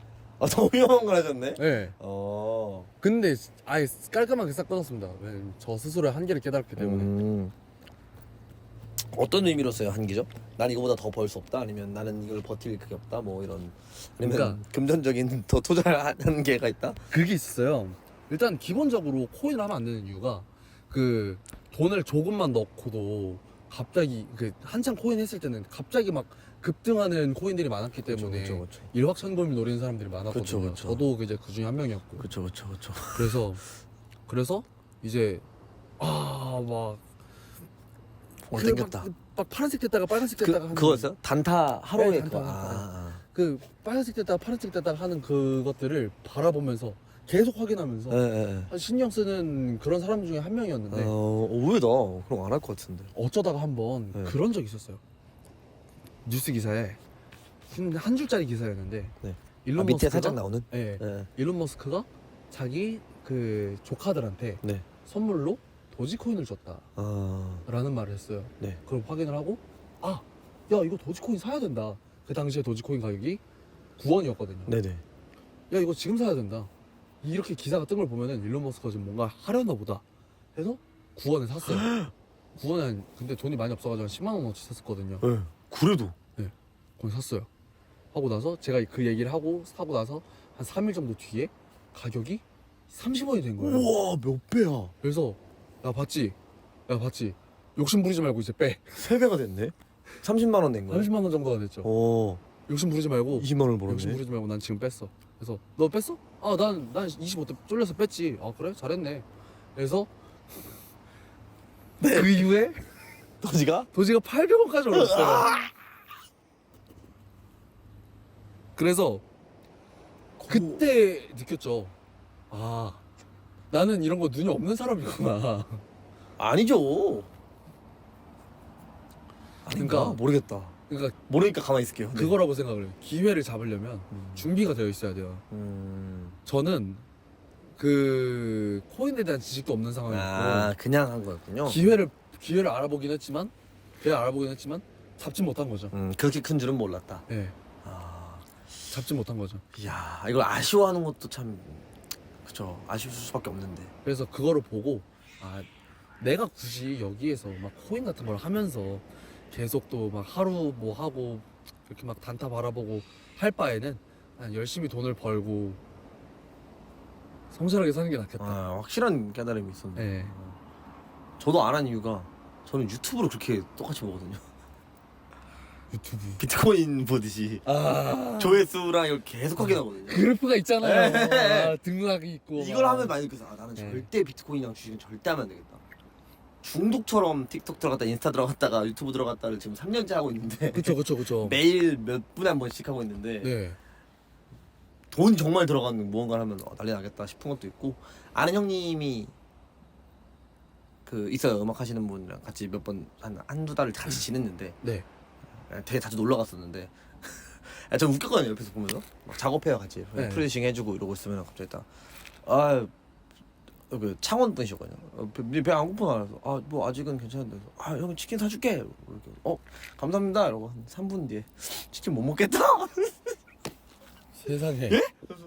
더 위험한 걸 하셨네. 네. 어. 근데 아예 깔끔하게 싹 끊었습니다. 왜냐면 저 스스로의 한계를 깨달았기 때문에. 어떤 의미로서요 한계죠? 난 이거보다 더 벌 수 없다 아니면 나는 이걸 버틸 그게 없다 뭐 이런 아니면 그러니까 금전적인 더 투자하는 게가 있다? 그게 있었어요. 일단 기본적으로 코인을 하면 안 되는 이유가 그 돈을 조금만 넣고도 갑자기 그 한창 코인 했을 때는 갑자기 막 급등하는 코인들이 많았기 때문에 그쵸, 그쵸. 일확천금을 노리는 사람들이 많았거든요. 그쵸, 그쵸. 저도 이제 그 중에 한 명이었고. 그렇죠 그렇죠. 그래서 이제 막 오늘 그 땡겼다. 막 파란색 됐다가 빨간색 됐다가 하는 그거였어요? 단타 하루에 네, 단타, 그거. 단타. 그 빨간색 됐다가 파란색 됐다가 하는 그것들을 바라보면서 계속 확인하면서 신경 쓰는 그런 사람 중에 한 명이었는데 의외다. 그럼 안 할 것 같은데. 어쩌다가 한번 네. 그런 적이 있었어요. 뉴스 기사에 한 줄짜리 기사였는데 네. 일론 밑에 머스크가 살짝 나오는? 네, 네. 일론 머스크가 자기 그 조카들한테 네. 선물로 도지코인을 줬다라는 아. 말을 했어요. 네. 그걸 확인을 하고 야 이거 도지코인 사야 된다. 그 당시에 도지코인 가격이 9원이었거든요. 네네. 야 이거 지금 사야 된다. 이렇게 기사가 뜬 걸 보면은 일론 머스크가 지금 뭔가 하려나 보다 해서 9원에 샀어요. 9원에 근데 돈이 많이 없어가지고 한 10만 원어치 샀었거든요. 네. 그래도. 거기 샀어요. 하고 나서 제가 그 얘기를 하고 사고 나서 한 3일 정도 뒤에 가격이 30원이 된 거예요. 우와 몇 배야? 그래서 야 봤지? 욕심 부리지 말고 이제 빼. 3배가 됐네. 30만 원 낸 거야. 30만 원 정도가 됐죠. 욕심 부리지 말고 20만 원을 벌었네. 욕심 부리지 말고 난 지금 뺐어. 그래서 너 뺐어? 난 25대 쫄려서 뺐지. 그래? 잘했네. 그래서 그 이후에 도지가? 도지가 800원까지 올랐어요. 그래서 그때 느꼈죠. 나는 이런 거 눈이 없는 사람이구나. 아니죠. 아닌가? 그러니까- 모르겠다. 그러니까 모르니까 가만히 있을게요. 네. 그거라고 생각을 해요. 기회를 잡으려면 준비가 되어 있어야 돼요. 저는 그 코인에 대한 지식도 없는 상황이었고 그냥 한 거였군요. 기회를 알아보긴 했지만 잡지 못한 거죠. 그렇게 큰 줄은 몰랐다. 네, 잡지 못한 거죠. 이야, 이걸 아쉬워하는 것도 참 그쵸. 아쉬울 수밖에 없는데. 그래서 그거를 보고 내가 굳이 여기에서 막 코인 같은 걸 하면서 계속 또 막 하루 뭐 하고 이렇게 막 단타 바라보고 할 바에는 난 열심히 돈을 벌고 성실하게 사는 게 낫겠다. 확실한 깨달음이 있었네. 네. 저도 안 한 이유가 저는 유튜브를 그렇게 똑같이 보거든요. 유튜브 비트코인 보듯이 조회수랑 이걸 계속 확인하거든요. 그래프가 있잖아요. 등락이 있고 이걸 막. 하면 많이 느껴서 나는 네. 절대 비트코인이랑 주식은 절대 하면 안 되겠다. 중독처럼 틱톡 들어갔다 인스타 들어갔다가 유튜브 들어갔다를 지금 3년째 하고 있는데 그쵸. 매일 몇 분에 한 번씩 하고 있는데 네. 돈이 정말 들어가는 무언가를 하면 난리 나겠다 싶은 것도 있고 아는 형님이 그 있어요. 음악 하시는 분이랑 같이 몇 번 한두 달을 같이 지냈는데 네. 되게 자주 놀러 갔었는데 전 웃겼거든요. 옆에서 보면서 막 작업해요 같이 네. 프로듀싱 해주고 이러고 있으면 갑자기 딱 그 창원 분이셨거든요. 배안 고프나 그래서 뭐 아직은 괜찮은데 형 치킨 사줄게 이렇게 감사합니다 이러고 한 3분 뒤에 치킨 못 먹겠다. 세상에. 예? 그래서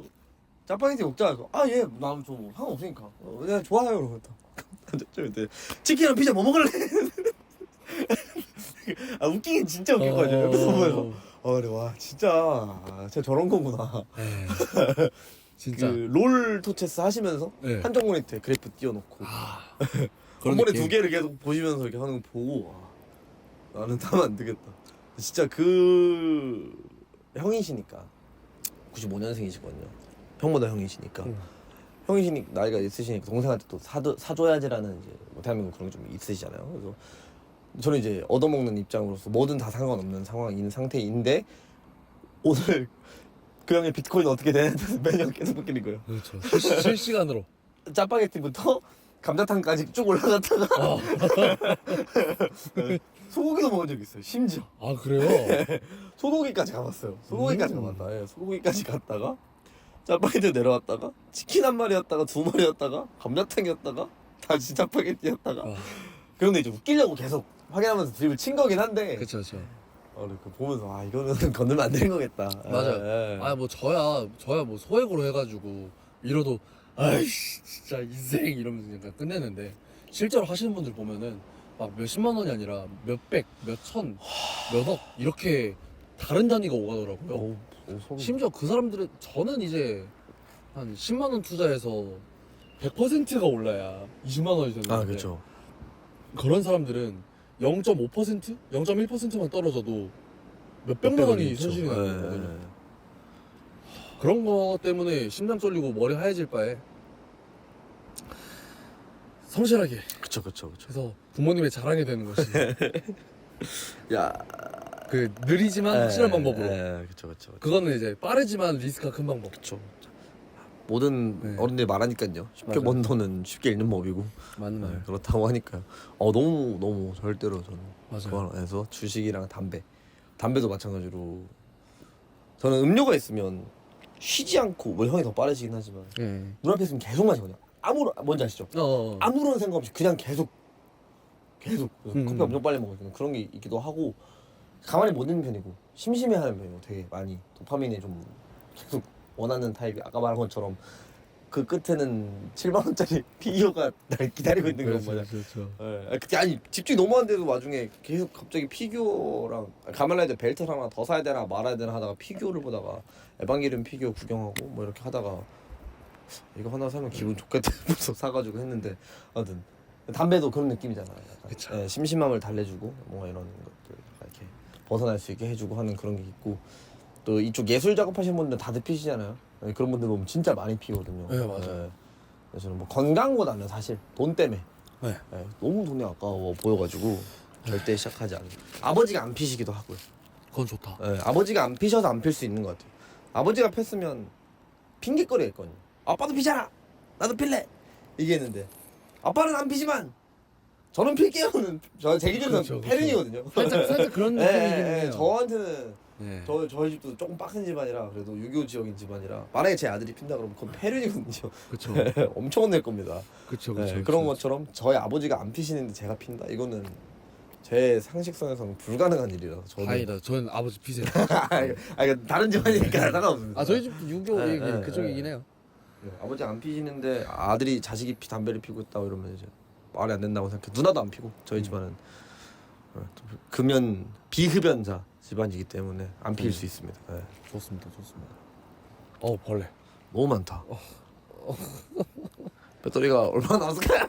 짜파게티 먹자 해서 예 나는 좀 상관없으니까 내가 좋아요 이러고 또 치킨이랑 피자 뭐 먹을래? 웃기긴 진짜 웃긴 거죠. 옆에서 보면서 그래 와 진짜 저런 거구나. 네. 진짜. 그 롤 토체스 하시면서 네. 한정 모니터에 그래프 띄워놓고 한 그런 번에 느낌. 2개를 계속 보시면서 이렇게 하는 거 보고 나는 하면 안 되겠다. 진짜 그 형이시니까 95년생이시거든요. 형보다 형이시니까 나이가 있으시니까 동생한테 또 사줘야지라는 이제 뭐 대한민국 그런 게 좀 있으시잖아요. 그래서 저는 이제 얻어먹는 입장으로서 뭐든 다 상관없는 상황인 상태인데 오늘 그 형의 비트코인 어떻게 되는지 매년 계속 바뀌는 거예요. 그렇죠. 실시간으로. 짜파게티부터 감자탕까지 쭉 올라갔다가 소고기도 먹은 적 있어요. 심지어 아 그래요? 소고기까지 가봤어요. 소고기까지 가봤다. 예, 소고기까지 갔다가 짜파게티 내려왔다가 치킨 한 마리였다가 두 마리였다가 감자탕이었다가 다시 짜파게티였다가 아, 그런데 이제 웃기려고 계속 확인하면서 드립을 친 거긴 한데 그렇죠, 그렇죠. 그 보면서 아 이거는 건들면 안 되는 거겠다. 맞아요. 예, 예. 아 뭐 저야 뭐 소액으로 해가지고 이러도 아이씨 진짜 인생 이러면서 그냥 끝내는데 실제로 하시는 분들 보면은 막 몇십만 원이 아니라 몇백, 몇천, 몇억 이렇게 다른 단위가 오가더라고요. 소름. 심지어 그 사람들은 저는 이제 한 10만 원 투자해서 100%가 올라야 20만 원이 되는데 아 그렇죠. 그런 사람들은 0.5%? 0.1%만 떨어져도 몇백만 원이 손실이 나는 거거든요. 그런 거 때문에 심장 쫄리고 머리 하얘질 바에 성실하게 그쵸. 해서 부모님의 자랑이 되는 것이 야, 그 느리지만 확실한 방법으로 그쵸. 그거는 이제 빠르지만 리스크가 큰 방법. 그쵸. 모든 네. 어른들이 말하니까요. 쉽게 맞아요. 번 돈은 쉽게 잃는 법이고 맞는 말. 그렇다고 하니까요. 너무 절대로 저는 맞아요. 그거에서 주식이랑 담배도 마찬가지로 저는 음료가 있으면 쉬지 않고 뭐 형이 더 빠르시긴 하지만 예. 눈앞에 있으면 계속 마시거든요. 뭔지 아시죠? 아무런 생각 없이 그냥 계속 그래서 커피 엄청 빨리 먹어요. 그런 게 있기도 하고 가만히 못 있는 편이고 심심해하는 편이에요. 되게 많이 도파민이 좀 계속 원하는 타입이 아까 말한 것처럼 그 끝에는 7만 원짜리 피규어가 날 기다리고 있는 거 맞아요. 그렇죠. 예. 그때 아니 집중이 너무 안 돼도 와중에 계속 갑자기 피규어랑 가면라이더 벨트를 하나 더 사야 되나 말아야 되나 하다가 피규어를 보다가 에반게리온 피규어 구경하고 뭐 이렇게 하다가 이거 하나 사면 기분 좋겠다 해서 사가지고 했는데 아무튼 담배도 그런 느낌이잖아요. 그쵸. 예, 심심함을 달래주고 뭔가 이런 것들 이렇게 벗어날 수 있게 해주고 하는 그런 게 있고 또 이쪽 예술 작업하시는 분들 다들 피시잖아요. 예, 그런 분들 보면 진짜 많이 피거든요. 네, 맞아요. 예. 그래서 저는 뭐 건강보다는 사실 돈 때문에 네. 예, 너무 돈이 아까워 보여가지고 절대 시작하지 않아요. 아버지가 안 피시기도 하고요. 그건 좋다. 예, 아버지가 안 피셔서 안 필 수 있는 것 같아요. 아버지가 폈으면 핑계거리 했거든요. 아빠도 피잖아. 나도 필래. 이게 했는데 아빠는 안 피지만 저는 필게요는 제 기준에는 그렇죠, 그렇죠. 패륜이거든요. 살짝 그런 느낌이긴 해요. 저한테는 네. 저희 집도 조금 빡센 집안이라 그래도 유교 지역인 집안이라 만약에 제 아들이 핀다 그러면 그건 패륜이거든요. 그렇죠. 엄청 혼낼 겁니다. 그렇죠. 네, 그렇죠. 그런 것처럼 저희 아버지가 안 피시는데 제가 핀다 이거는 제 상식선에서는 불가능한 일이라서 저는 다행이다. 저는 아버지 피세요. 이거 다른 집안이니까 상관없습니다. 아 저희 집도 유교 네, 네, 그쪽이긴 네. 해요. 아버지 안 피시는데 아들이 자식이 담배를 피고 있다고 이러면 이제 말이 안 된다고 생각해. 누나도 안 피고 저희 집안은 금연 비흡연자 집안이기 때문에 안 피울 수 있습니다. 네. 좋습니다. 벌레. 너무 많다. 배터리가 얼마나 남았을까요?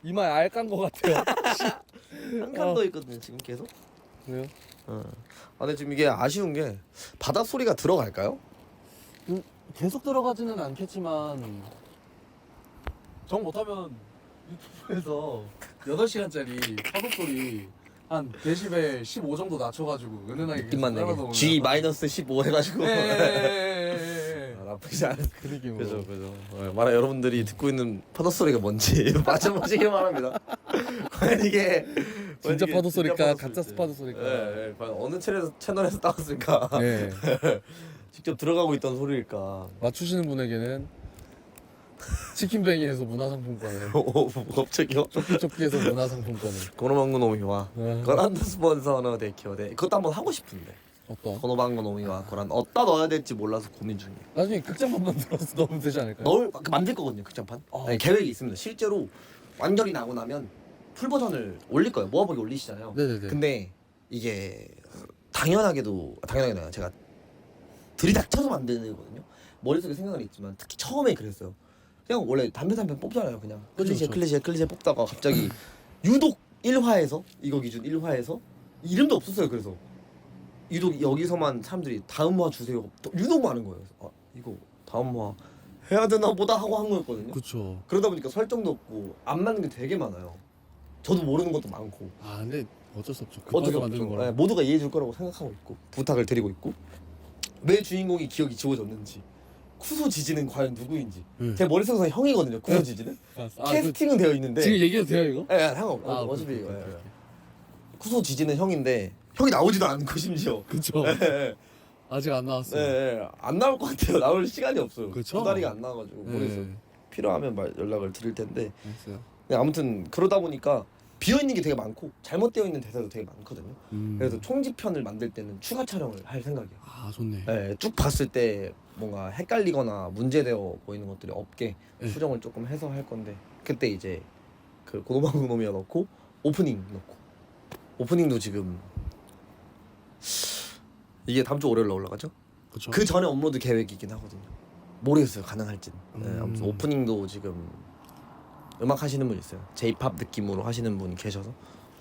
이마에 알 깐 것 같아요. 한 칸 더 있거든요 지금 계속. 왜요? 근데 지금 이게 아쉬운 게 바다 소리가 들어갈까요? 계속 들어가지는 않겠지만 정 못하면 유튜브에서 8시간짜리 파도 소리 한 데시벨 15 정도 낮춰가지고 은은하게 느낌만 계속 내게 깔아놓으면 G 마이너스 15 해가지고 예. 나쁘지 않은. 그 느낌으로. 그죠. 만약 여러분들이 듣고 있는 파도 소리가 뭔지 맞춰보시기 바랍니다. 과연 이게 진짜 이게 파도 진짜 소리일까 파도 가짜 소리일지. 파도 소리일까. 예, 과연 어느 채널에서 따왔을까? 네. 직접 들어가고 있던 소리일까? 맞추시는 분에게는 치킨뱅이에서 문화상품권을 갑자기요? 쪼끼에서 문화상품권을 고노방구 노미와 네. 고란도 스폰서너 데키어데 그것도 한번 하고 싶은데 어떤? 고노방구 노미와 고란 어디다 넣어야 될지 몰라서 고민 중이에요. 나중에 극장판만 들어서 넣으면 되지 않을까요? 만들 거거든요 극장판. 아니, 계획이 있습니다. 실제로 완결이 나고 나면 풀 버전을 올릴 거예요. 모아보기 올리시잖아요. 네네네. 근데 이게 당연하게도 아니라 제가 들이닥쳐서 만드는 거거든요. 머릿속에 생각은 있지만 특히 처음에 그랬어요. 그냥 원래 담배 뽑잖아요. 그냥 그쵸. 클리셰 뽑다가 갑자기 유독 1화에서 이거 기준 1화에서 이름도 없었어요. 그래서 유독 여기서만 사람들이 다음 화 주세요. 유독 많은 거예요. 그래서 이거 다음 화 해야 되나 보다 하고 한 거였거든요. 그쵸. 그러다 보니까 설정도 없고 안 맞는 게 되게 많아요. 저도 모르는 것도 많고 아 근데 어쩔 수 없죠. 어쩔 급하게 수 만드는 없죠. 거라. 네, 모두가 이해해 줄 거라고 생각하고 있고 부탁을 드리고 있고 왜 주인공이 기억이 지워졌는지 쿠소 지지는 과연 누구인지 제 머릿속에서 형이거든요. 쿠소 지지는 캐스팅은 되어 있는데 지금 얘기해도 돼요 이거? 예, 상관없고 아, 어차피 오케이, 오케이, 예, 오케이. 예. 쿠소 지지는 형인데 형이 나오지도 않고 심지어 그쵸. 예, 아직 안 예, 나왔어요. 예. 안 나올 것 같아요. 나올 시간이 없어요. 그쵸? 두 다리가 안 나와가지고 모르겠어요. 네. 필요하면 연락을 드릴 텐데 알았어요. 근데 아무튼 그러다 보니까 비어 있는 게 되게 많고 잘못되어 있는 대사도 되게 많거든요. 그래서 총집편을 만들 때는 추가 촬영을 할 생각이에요. 아 좋네. 예, 쭉 봤을 때 뭔가 헷갈리거나 문제되어 보이는 것들이 없게 네. 수정을 조금 해서 할 건데 그때 이제 그 고노방고노미어 넣고 오프닝 넣고 오프닝도 지금 이게 다음 주 월요일로 올라가죠? 그쵸. 그 전에 업로드 계획이긴 하거든요. 모르겠어요 가능할지는. 네, 아무튼 오프닝도 지금 음악 하시는 분 있어요. J-팝 느낌으로 하시는 분이 계셔서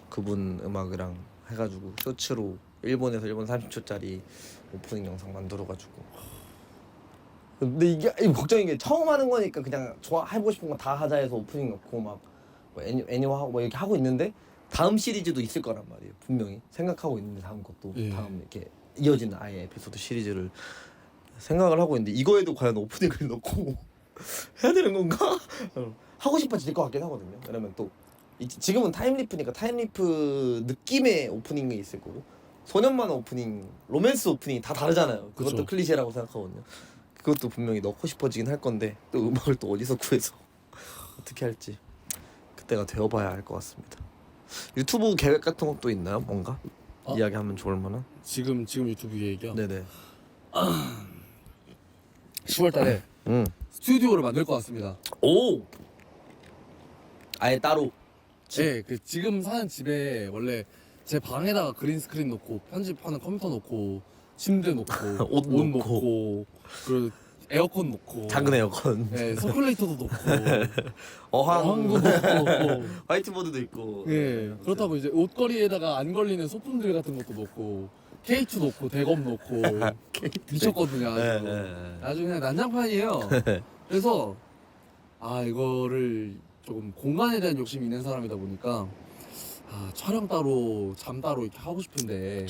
그분 음악이랑 해가지고 쇼츠로 일본에서 일본 30초짜리 오프닝 영상 만들어가지고. 근데 이게 걱정인 게 처음 하는 거니까 그냥 해보고 싶은 거 다 하자 해서 오프닝 넣고 막뭐 애니화하고 뭐 이렇게 하고 있는데 다음 시리즈도 있을 거란 말이에요. 분명히 생각하고 있는데 다음 것도 예. 다음 이렇게 이어지는 아예 에피소드 시리즈를 생각을 하고 있는데 이거에도 과연 오프닝을 넣고 해야 되는 건가? 하고 싶어질 것 같긴 하거든요. 왜냐면 또 지금은 타임리프니까 타임리프 느낌의 오프닝이 있을 거고 소년만 오프닝, 로맨스 오프닝 다 다르잖아요. 그것도 그쵸. 클리셰라고 생각하거든요. 그것도 분명히 넣고 싶어지긴 할 건데 또 음악을 또 어디서 구해서 어떻게 할지 그때가 되어봐야 알 것 같습니다. 유튜브 계획 같은 것도 있나요? 뭔가 이야기하면 좋을 만한? 지금 유튜브 얘기요. 네네. 10월달에 스튜디오를 만들 것 같습니다. 오. 아예 따로. 네, 그 지금 사는 집에 원래 제 방에다가 그린 스크린 놓고 편집하는 컴퓨터 놓고 침대 놓고 옷 놓고. 놓고 그리고 에어컨 놓고 작은 에어컨. 네, 서큘레이터도 놓고 어항도 어항도 놓고 화이트보드도 있고. 네, 그렇다고 이제 옷걸이에다가 안 걸리는 소품들 같은 것도 놓고 K2 놓고 대검 놓고 미쳤거든요. 아주. 네, 네. 아주 그냥 난장판이에요. 그래서 이거를 조금 공간에 대한 욕심이 있는 사람이다 보니까 촬영 따로 잠 따로 이렇게 하고 싶은데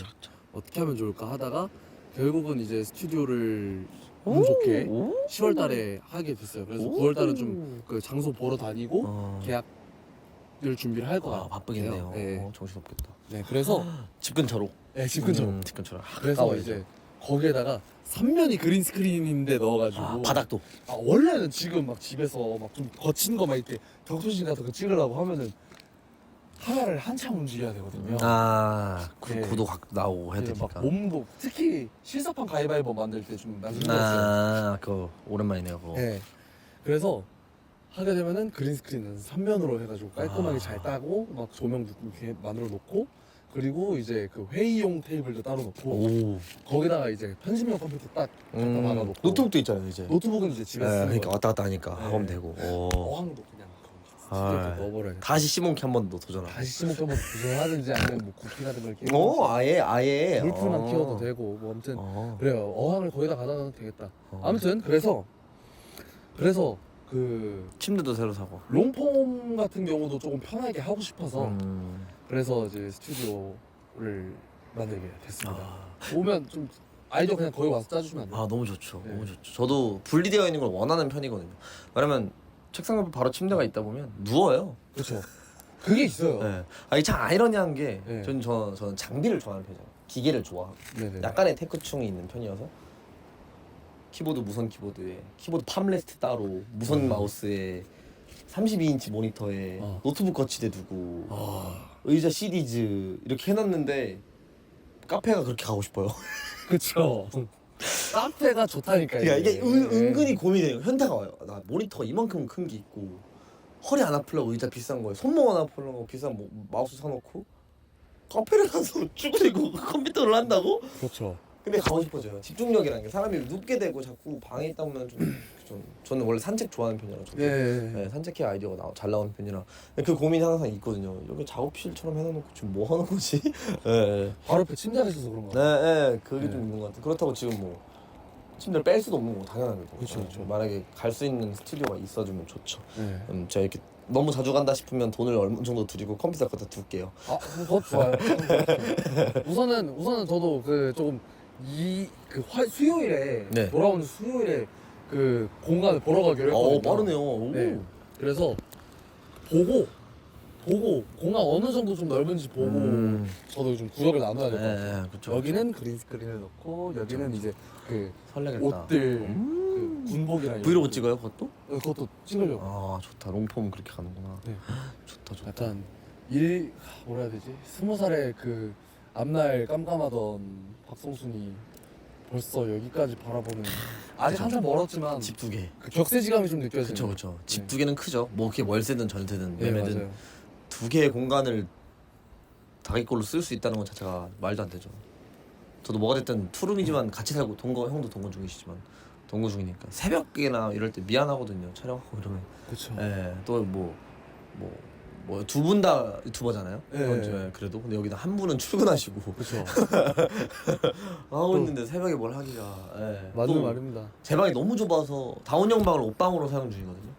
어떻게 하면 좋을까 하다가 결국은 이제 스튜디오를 운 좋게 10월달에 하게 됐어요. 그래서 9월달은 좀 그 장소 보러 다니고 계약을 준비를 할 것 같아요. 바쁘겠네요. 네. 정신없겠다. 네, 그래서 집 근처로. 네, 집 근처. 집 근처로. 그래서 가까워야죠. 이제 거기에다가 3면이 그린 스크린인데 넣어가지고 바닥도. 원래는 지금 막 집에서 막 좀 거친 거 막 이렇게 격투신 같은 거 찍으려고 하면은 카메라를 한참 움직여야 되거든요. 그 네. 구도 나오고 해야 네, 되니까. 막 몸도 특히 실사판 가위바위보 만들 때 좀 힘들었어요. 그거 오랜만이네요. 그거. 네. 그래서 하게 되면은 그린 스크린은 3면으로 해가지고 깔끔하게 잘 따고 막 조명도 이렇게 만들어 놓고 그리고 이제 그 회의용 테이블도 따로 놓고 오. 거기다가 이제 편집용 컴퓨터 딱 갖다 박아놓고 노트북도 있잖아요 이제. 노트북은 이제 집에서 쓰는 그러니까 거예요. 왔다 갔다 하니까 네. 하면 되고. 오. 어항도 그냥 스튜디오에 넣어버려요. 다시 시몬키 한 번 더 도전하고. 다시 심어서 뭐 도전하든지 아니면 뭐 구피 같은 걸 키우든지 아예. 물풀만 키워도 되고 뭐 아무튼 어. 그래요. 어항을 거기다 가다 놔도 되겠다. 아무튼 그래서 그 침대도 새로 사고. 롱폼 같은 경우도 조금 편하게 하고 싶어서 음. 그래서 이제 스튜디오를 만들게 됐습니다. 오면 좀 아이디어 그냥 거기 와서 짜주시면 안 돼요? 너무 좋죠. 네. 너무 좋죠. 저도 분리되어 있는 걸 원하는 편이거든요. 왜냐면 책상 옆에 바로 침대가 있다 보면 누워요. 그렇죠. 그게 있어요. 네. 이게 참 아이러니한 게 네. 저는 장비를 좋아하는 편이에요. 기계를 좋아하고 네네. 약간의 테크충이 있는 편이어서 키보드 무선 키보드에 키보드 팜레스트 따로 무선 마우스에 32인치 모니터에 노트북 거치대 두고 의자 CD즈 이렇게 해놨는데 카페가 그렇게 가고 싶어요. 그렇죠. 카페가 좋다니까요. 그러니까 이게 네. 은근히 고민해요. 현타가 와요. 나 모니터가 이만큼 큰 게 있고 허리 안 아프려고 의자 비싼 거에 손목 안 아프려고 비싼 마우스 사놓고 카페를 가서 쭈그리고 컴퓨터를 한다고? 그렇죠. 근데 가고 싶어져요. 집중력이라는 게 사람이 눕게 되고 자꾸 방에 있다 보면 저는 원래 산책 좋아하는 편이라 네. 산책해 아이디어가 잘 나오는 편이라 그 고민이 항상 있거든요. 여기 작업실처럼 해놓고 지금 뭐 하는 거지? 네. 바로 옆에 침대가 있어서 그런 거. 네, 그게 네. 좀 있는 것 같아요. 그렇다고 지금 뭐 팀들 뺄 수도 없는 거고 당연한 거고. 그쵸, 그쵸. 만약에 갈 수 있는 스튜디오가 있어주면 좋죠. 네. 제가 이렇게 너무 자주 간다 싶으면 돈을 얼마 정도 들이고 컴퓨터 갖다 둘게요. 아, 그거 좋아요. 우선은 저도 그 조금 수요일에 네. 돌아오는 수요일에 그 공간을 보러 가기로 했거든요. 빠르네요. 오. 네. 그래서 보고 공간 어느 정도 좀 넓은지 보고 저도 좀 구역을 나눠야 될 것 같아요. 네, 그렇죠. 여기는 그린 스크린을 넣고 여기는 이제 그 설레겠다. 옷들 그 군복이랑 이런 브이로그 거. 찍어요, 그것도? 그것도 찍으려고. 아, 좋다. 롱폼 그렇게 가는구나. 네. 좋다. 약간 뭐라 해야 되지? 20살에 그 앞날 깜깜하던 박성순이 벌써 여기까지 바라보는 아직 한참 멀었지만 집 두 개. 그 격세지감이 좀 느껴지는. 그쵸, 그쵸. 집 네. 두 개는 크죠. 뭐 그게 월세든 전세든 네, 매매든 맞아요. 두 개의 공간을 자기 걸로 쓸 수 있다는 것 자체가 말도 안 되죠. 저도 뭐가 됐든 투룸이지만 같이 살고 형도 동거 중이시지만 동거 중이니까 새벽이나 이럴 때 미안하거든요. 촬영하고 이러면. 그렇죠. 예, 또 뭐 두 분 다 유튜버잖아요. 예, 예, 그래도 근데 여기다 한 분은 출근하시고 그렇죠. 하고 또- 있는데 새벽에 뭘 하기가. 예. 맞는 또 말입니다. 제 방이 너무 좁아서 다운 형 방을 옷방으로 사용 중이거든요.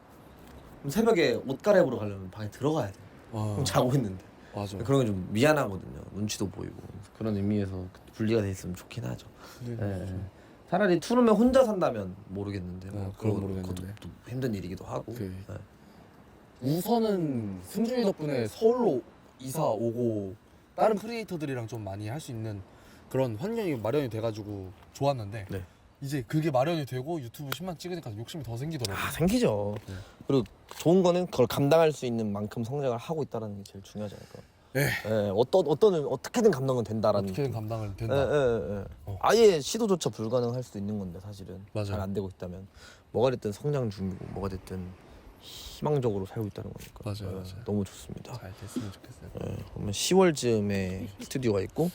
그럼 새벽에 옷 갈아입으러 가려면 방에 들어가야 돼. 그럼 자고 있는데 맞아. 그런 게 좀 미안하거든요. 눈치도 보이고 그런 의미에서 분리가 돼 있으면 좋긴 하죠. 예. 차라리 투룸에 혼자 산다면 모르겠는데 네, 그건 모르겠는데. 그것도 또 힘든 일이기도 하고. 그- 예. 우선은 승준이 덕분에 서울로 이사 오고 다른 크리에이터들이랑 좀 많이 할 수 있는 그런 환경이 마련이 돼가지고 좋았는데 네. 이제 그게 마련이 되고 유튜브 10만 찍으니까 욕심이 더 생기더라고요. 아, 생기죠. 네. 그리고 좋은 거는 그걸 감당할 수 있는 만큼 성장을 하고 있다는 게 제일 중요하지 않을까. 네. 예, 어떻게든 감당은 된다라는. 어떻게든 감당을 된다. 예. 어. 아예 시도조차 불가능할 수도 있는 건데 사실은 맞아요. 잘 안 되고 있다면 뭐가 됐든 성장 중이고 뭐가 됐든 희망적으로 살고 있다는 거니까. 맞아요. 너무 좋습니다. 잘 됐으면 좋겠어요. 그러면 10월쯤에 스튜디오가 있고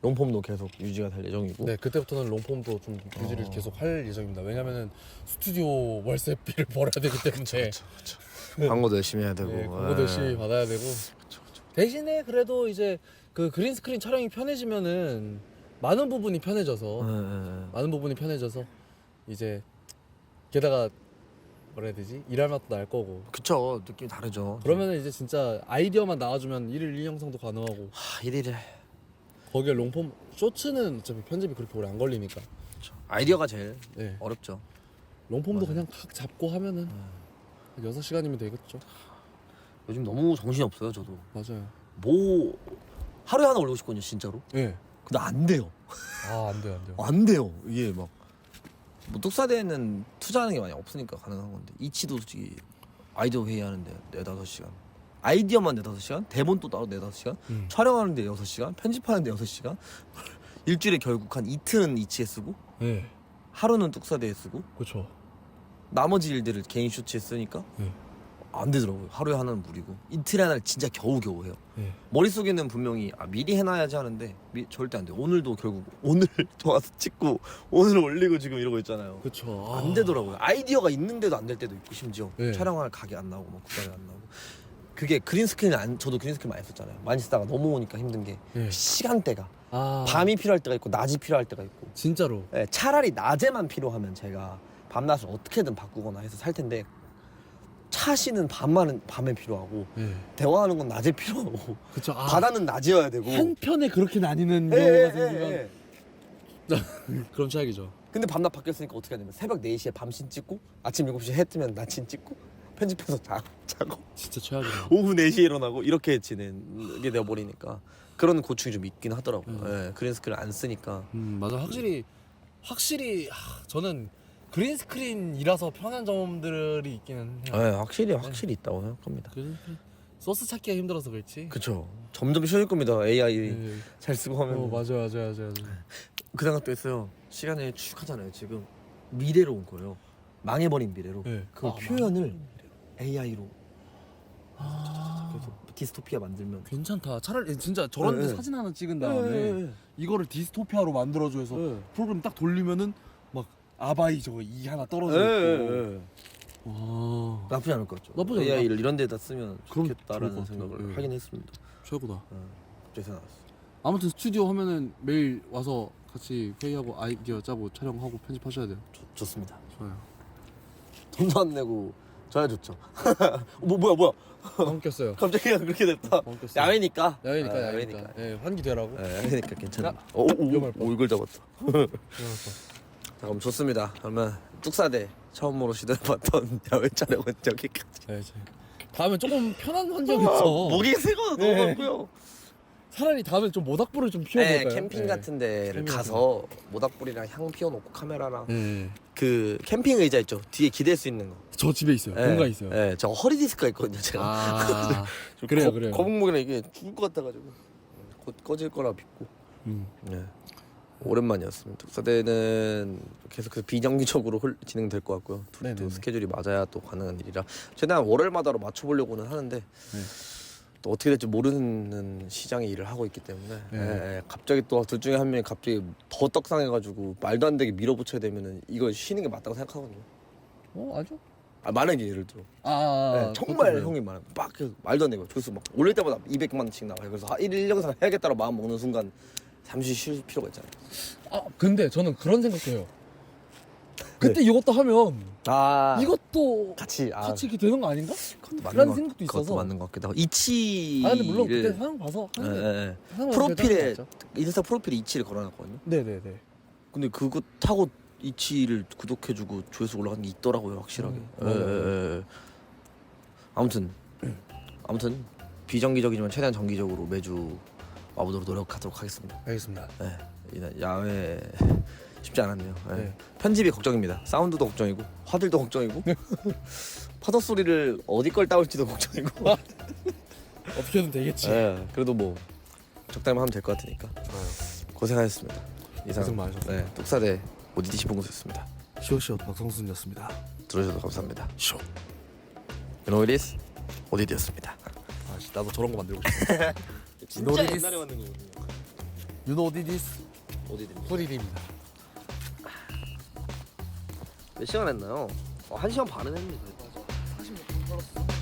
롱폼도 계속 유지가 될 예정이고. 네, 그때부터는 롱폼도 좀 유지를 계속 할 예정입니다. 왜냐면은 스튜디오 월세비를 벌어야 되기 때문에 광고도 열심히 해야 되고. 네, 광고도 열심히 받아야 되고. 대신에 그래도 이제 그 그린 스크린 촬영이 편해지면은 많은 부분이 편해져서 많은 부분이 편해져서 이제 게다가 뭐라 해야 되지? 일할 맛도 날 거고. 그쵸, 느낌이 다르죠. 그러면은 이제 진짜 아이디어만 나와주면 1일 1영상도 가능하고 일일에 거기에 롱폼 쇼츠는 어차피 편집이 그렇게 오래 안 걸리니까. 아이디어가 제일 네. 어렵죠. 롱폼도 그냥 각 잡고 하면은 6시간이면 되겠죠. 요즘 너무 정신이 없어요, 저도. 맞아요. 뭐 하루에 하나 올리고 싶거든요, 진짜로. 네. 근데 안 돼요. 안 돼요. 안 돼요. 이게 막 뭐 뚝사대는 투자하는 게 많이 없으니까 가능한 건데 이치도 솔직히 아이디어 회의하는데 4-5시간, 아이디어만 4-5시간, 대본 또 따로 4-5시간, 촬영하는데 6시간, 편집하는데 6시간, 일주일에 결국 한 이틀은 이치에 쓰고 네. 하루는 뚝사대에 쓰고 그렇죠. 나머지 일들을 개인 쇼츠에 쓰니까 네. 안 되더라고요. 하루에 하나는 무리고 이틀에 하나를 진짜 겨우겨우 해요. 네. 머릿속에는 분명히 미리 해놔야지 하는데 절대 안 돼요. 오늘도 결국 오늘 와서 찍고 오늘 올리고 지금 이러고 있잖아요. 그렇죠. 안 되더라고요. 아이디어가 있는데도 안 될 때도 있고 심지어 네. 촬영할 각이 안 나오고 막 구달이 안 나오고. 그게 그린 스크린 저도 그린 스크린 많이 썼잖아요. 많이 쓰다가 넘어오니까 힘든 게 네. 시간대가 밤이 필요할 때가 있고 낮이 필요할 때가 있고. 진짜로. 네, 차라리 낮에만 필요하면 제가 밤낮을 어떻게든 바꾸거나 해서 살 텐데 차시는 밤에 필요하고 네. 대화하는 건 낮에 필요하고 그렇죠. 바다는 낮이어야 되고. 한 편에 그렇게 나뉘는 예, 경우가 예, 생기면 예, 예. 그럼 최악이죠. 근데 밤낮 바뀌었으니까 어떻게 해야 되면 새벽 4시에 밤씬 찍고 아침 7시에 해 뜨면 낮씬 찍고 편집해서 자고 진짜 최악이죠. 오후 4시에 일어나고 이렇게 지내게 되어버리니까 그런 고충이 좀 있긴 하더라고요. 예, 그린 스크린 안 쓰니까. 맞아. 확실히 저는 그린 스크린이라서 편한 점들이 있기는 해요. 예, 확실히 있다고 생각합니다. 그린 스크린 소스 찾기가 힘들어서 그렇지. 그쵸. 점점 쉬울 겁니다. AI 네. 잘 쓰고 하면. 맞아. 그 생각도 했어요. 시간이 추적하잖아요. 지금 미래로 온 거예요. 망해버린 미래로. 네. 그 표현을 AI로 그래서 디스토피아 만들면. 괜찮다. 차라리 진짜 저런 데 네. 사진 하나 찍은 다음에 이거를 디스토피아로 만들어줘 해서 프로그램 딱 돌리면은 막 아바이 저거 이 하나 떨어져 있고. 와, 나쁘지 않을 것 같죠. 나쁘지 않다. AI를 이런 데다 쓰면 그럼 좋겠다라는 좋을 것 생각을 같아요. 네. 하긴 했습니다. 최고다. 갑자기 생각났어. 아무튼 스튜디오 하면은 매일 와서 같이 회의하고 아이디어 짜고 촬영하고 편집하셔야 돼요. 좋습니다. 좋아요. 돈도 안 내고 저야 좋죠. 뭐야 방 꼈어요. 갑자기 그렇게 됐다. 방 꼈어요. 야외니까. 야외니까 아, 야외니까. 예, 환기되라고. 야외니까 괜찮아. 야, 오 위험할 뻔. 이걸 잡았다. 미안하다. 자, 그럼 좋습니다. 그러면 뚝사대 처음으로 시도해봤던 야외 촬영은 여기까지. 네, 다음에 조금 편한 환경에서 목이 새거 네. 넘어갔고요. 차라리 다음에 좀 모닥불을 좀 네, 피워볼까요? 캠핑 같은 데를 캠핑 가서 모닥불이랑 향 피워놓고 카메라랑 네. 그 캠핑 의자 있죠. 뒤에 기댈 수 있는 거. 저 집에 있어요. 네, 공간 있어요. 네, 저 허리 디스크가 있거든요. 제가. 아, 좀 그래요, 그래요. 거북목이랑 이게 죽을 것 같아가지고 곧 꺼질 거라 믿고. 네. 오랜만이었습니다. 뚝사대는 계속 그 비정기적으로 진행될 것 같고요. 둘이 또 네네네. 스케줄이 맞아야 또 가능한 일이라 최대한 월요일마다로 맞춰보려고는 하는데 또 어떻게 될지 모르는 시장의 일을 하고 있기 때문에 네. 예, 갑자기 또 둘 중에 한 명이 갑자기 더 떡상해가지고 말도 안 되게 밀어붙여야 되면은 이거 쉬는 게 맞다고 생각하거든요. 아주? 아, 만약에 예를 들어 아, 네, 정말 형이 막 말도 안 되고 조회수 막 올릴 때마다 200만 원씩 나와요. 그래서 1일 영상 해야겠다고 마음 먹는 순간 잠시 쉴 필요가 있잖아요. 아, 근데 저는 그런 생각도 해요. 그때 이것도 하면 아 이것도 같이 이렇게 되는 거 아닌가? 그것도 맞는 그런 것- 생각도 그것도 있어서. 맞는 것 같기도 하고 이치를 아, 근데 물론 그때 상황 봐서 예, 하는 게 예. 상황 프로필에 봐서 인스타 프로필에 이치를 걸어놨거든요. 네네네. 근데 그거 타고 이치를 구독해주고 조회수 올라가는 게 있더라고요, 확실하게. 맞아요. 아무튼 비정기적이지만 최대한 정기적으로 매주 와보도록 노력하도록 하겠습니다. 알겠습니다. 네, 이날 야외 쉽지 않았네요. 네. 네. 편집이 걱정입니다. 사운드도 걱정이고 화질도 걱정이고 파도 소리를 어디 걸 따올지도 걱정이고. 어떻게든 되겠지. 네, 그래도 뭐 적당히만 하면 될 것 같으니까 고생하셨습니다. 이상 고생 많으셨습니다. 네, 뚝사대 오디디 신봉수였습니다. 시오시오 박성순이었습니다. 들어주셔서 감사합니다. 쇼. You know it is 오디디였습니다. 아, 나도 저런 거 만들고 싶어. 진짜 옛날에 옛날에 만든 거거든요. You know what it is? 오디디. 후리입니다. 몇 시간 했나요? 1시간 반은 했는데. 46분 걸었어.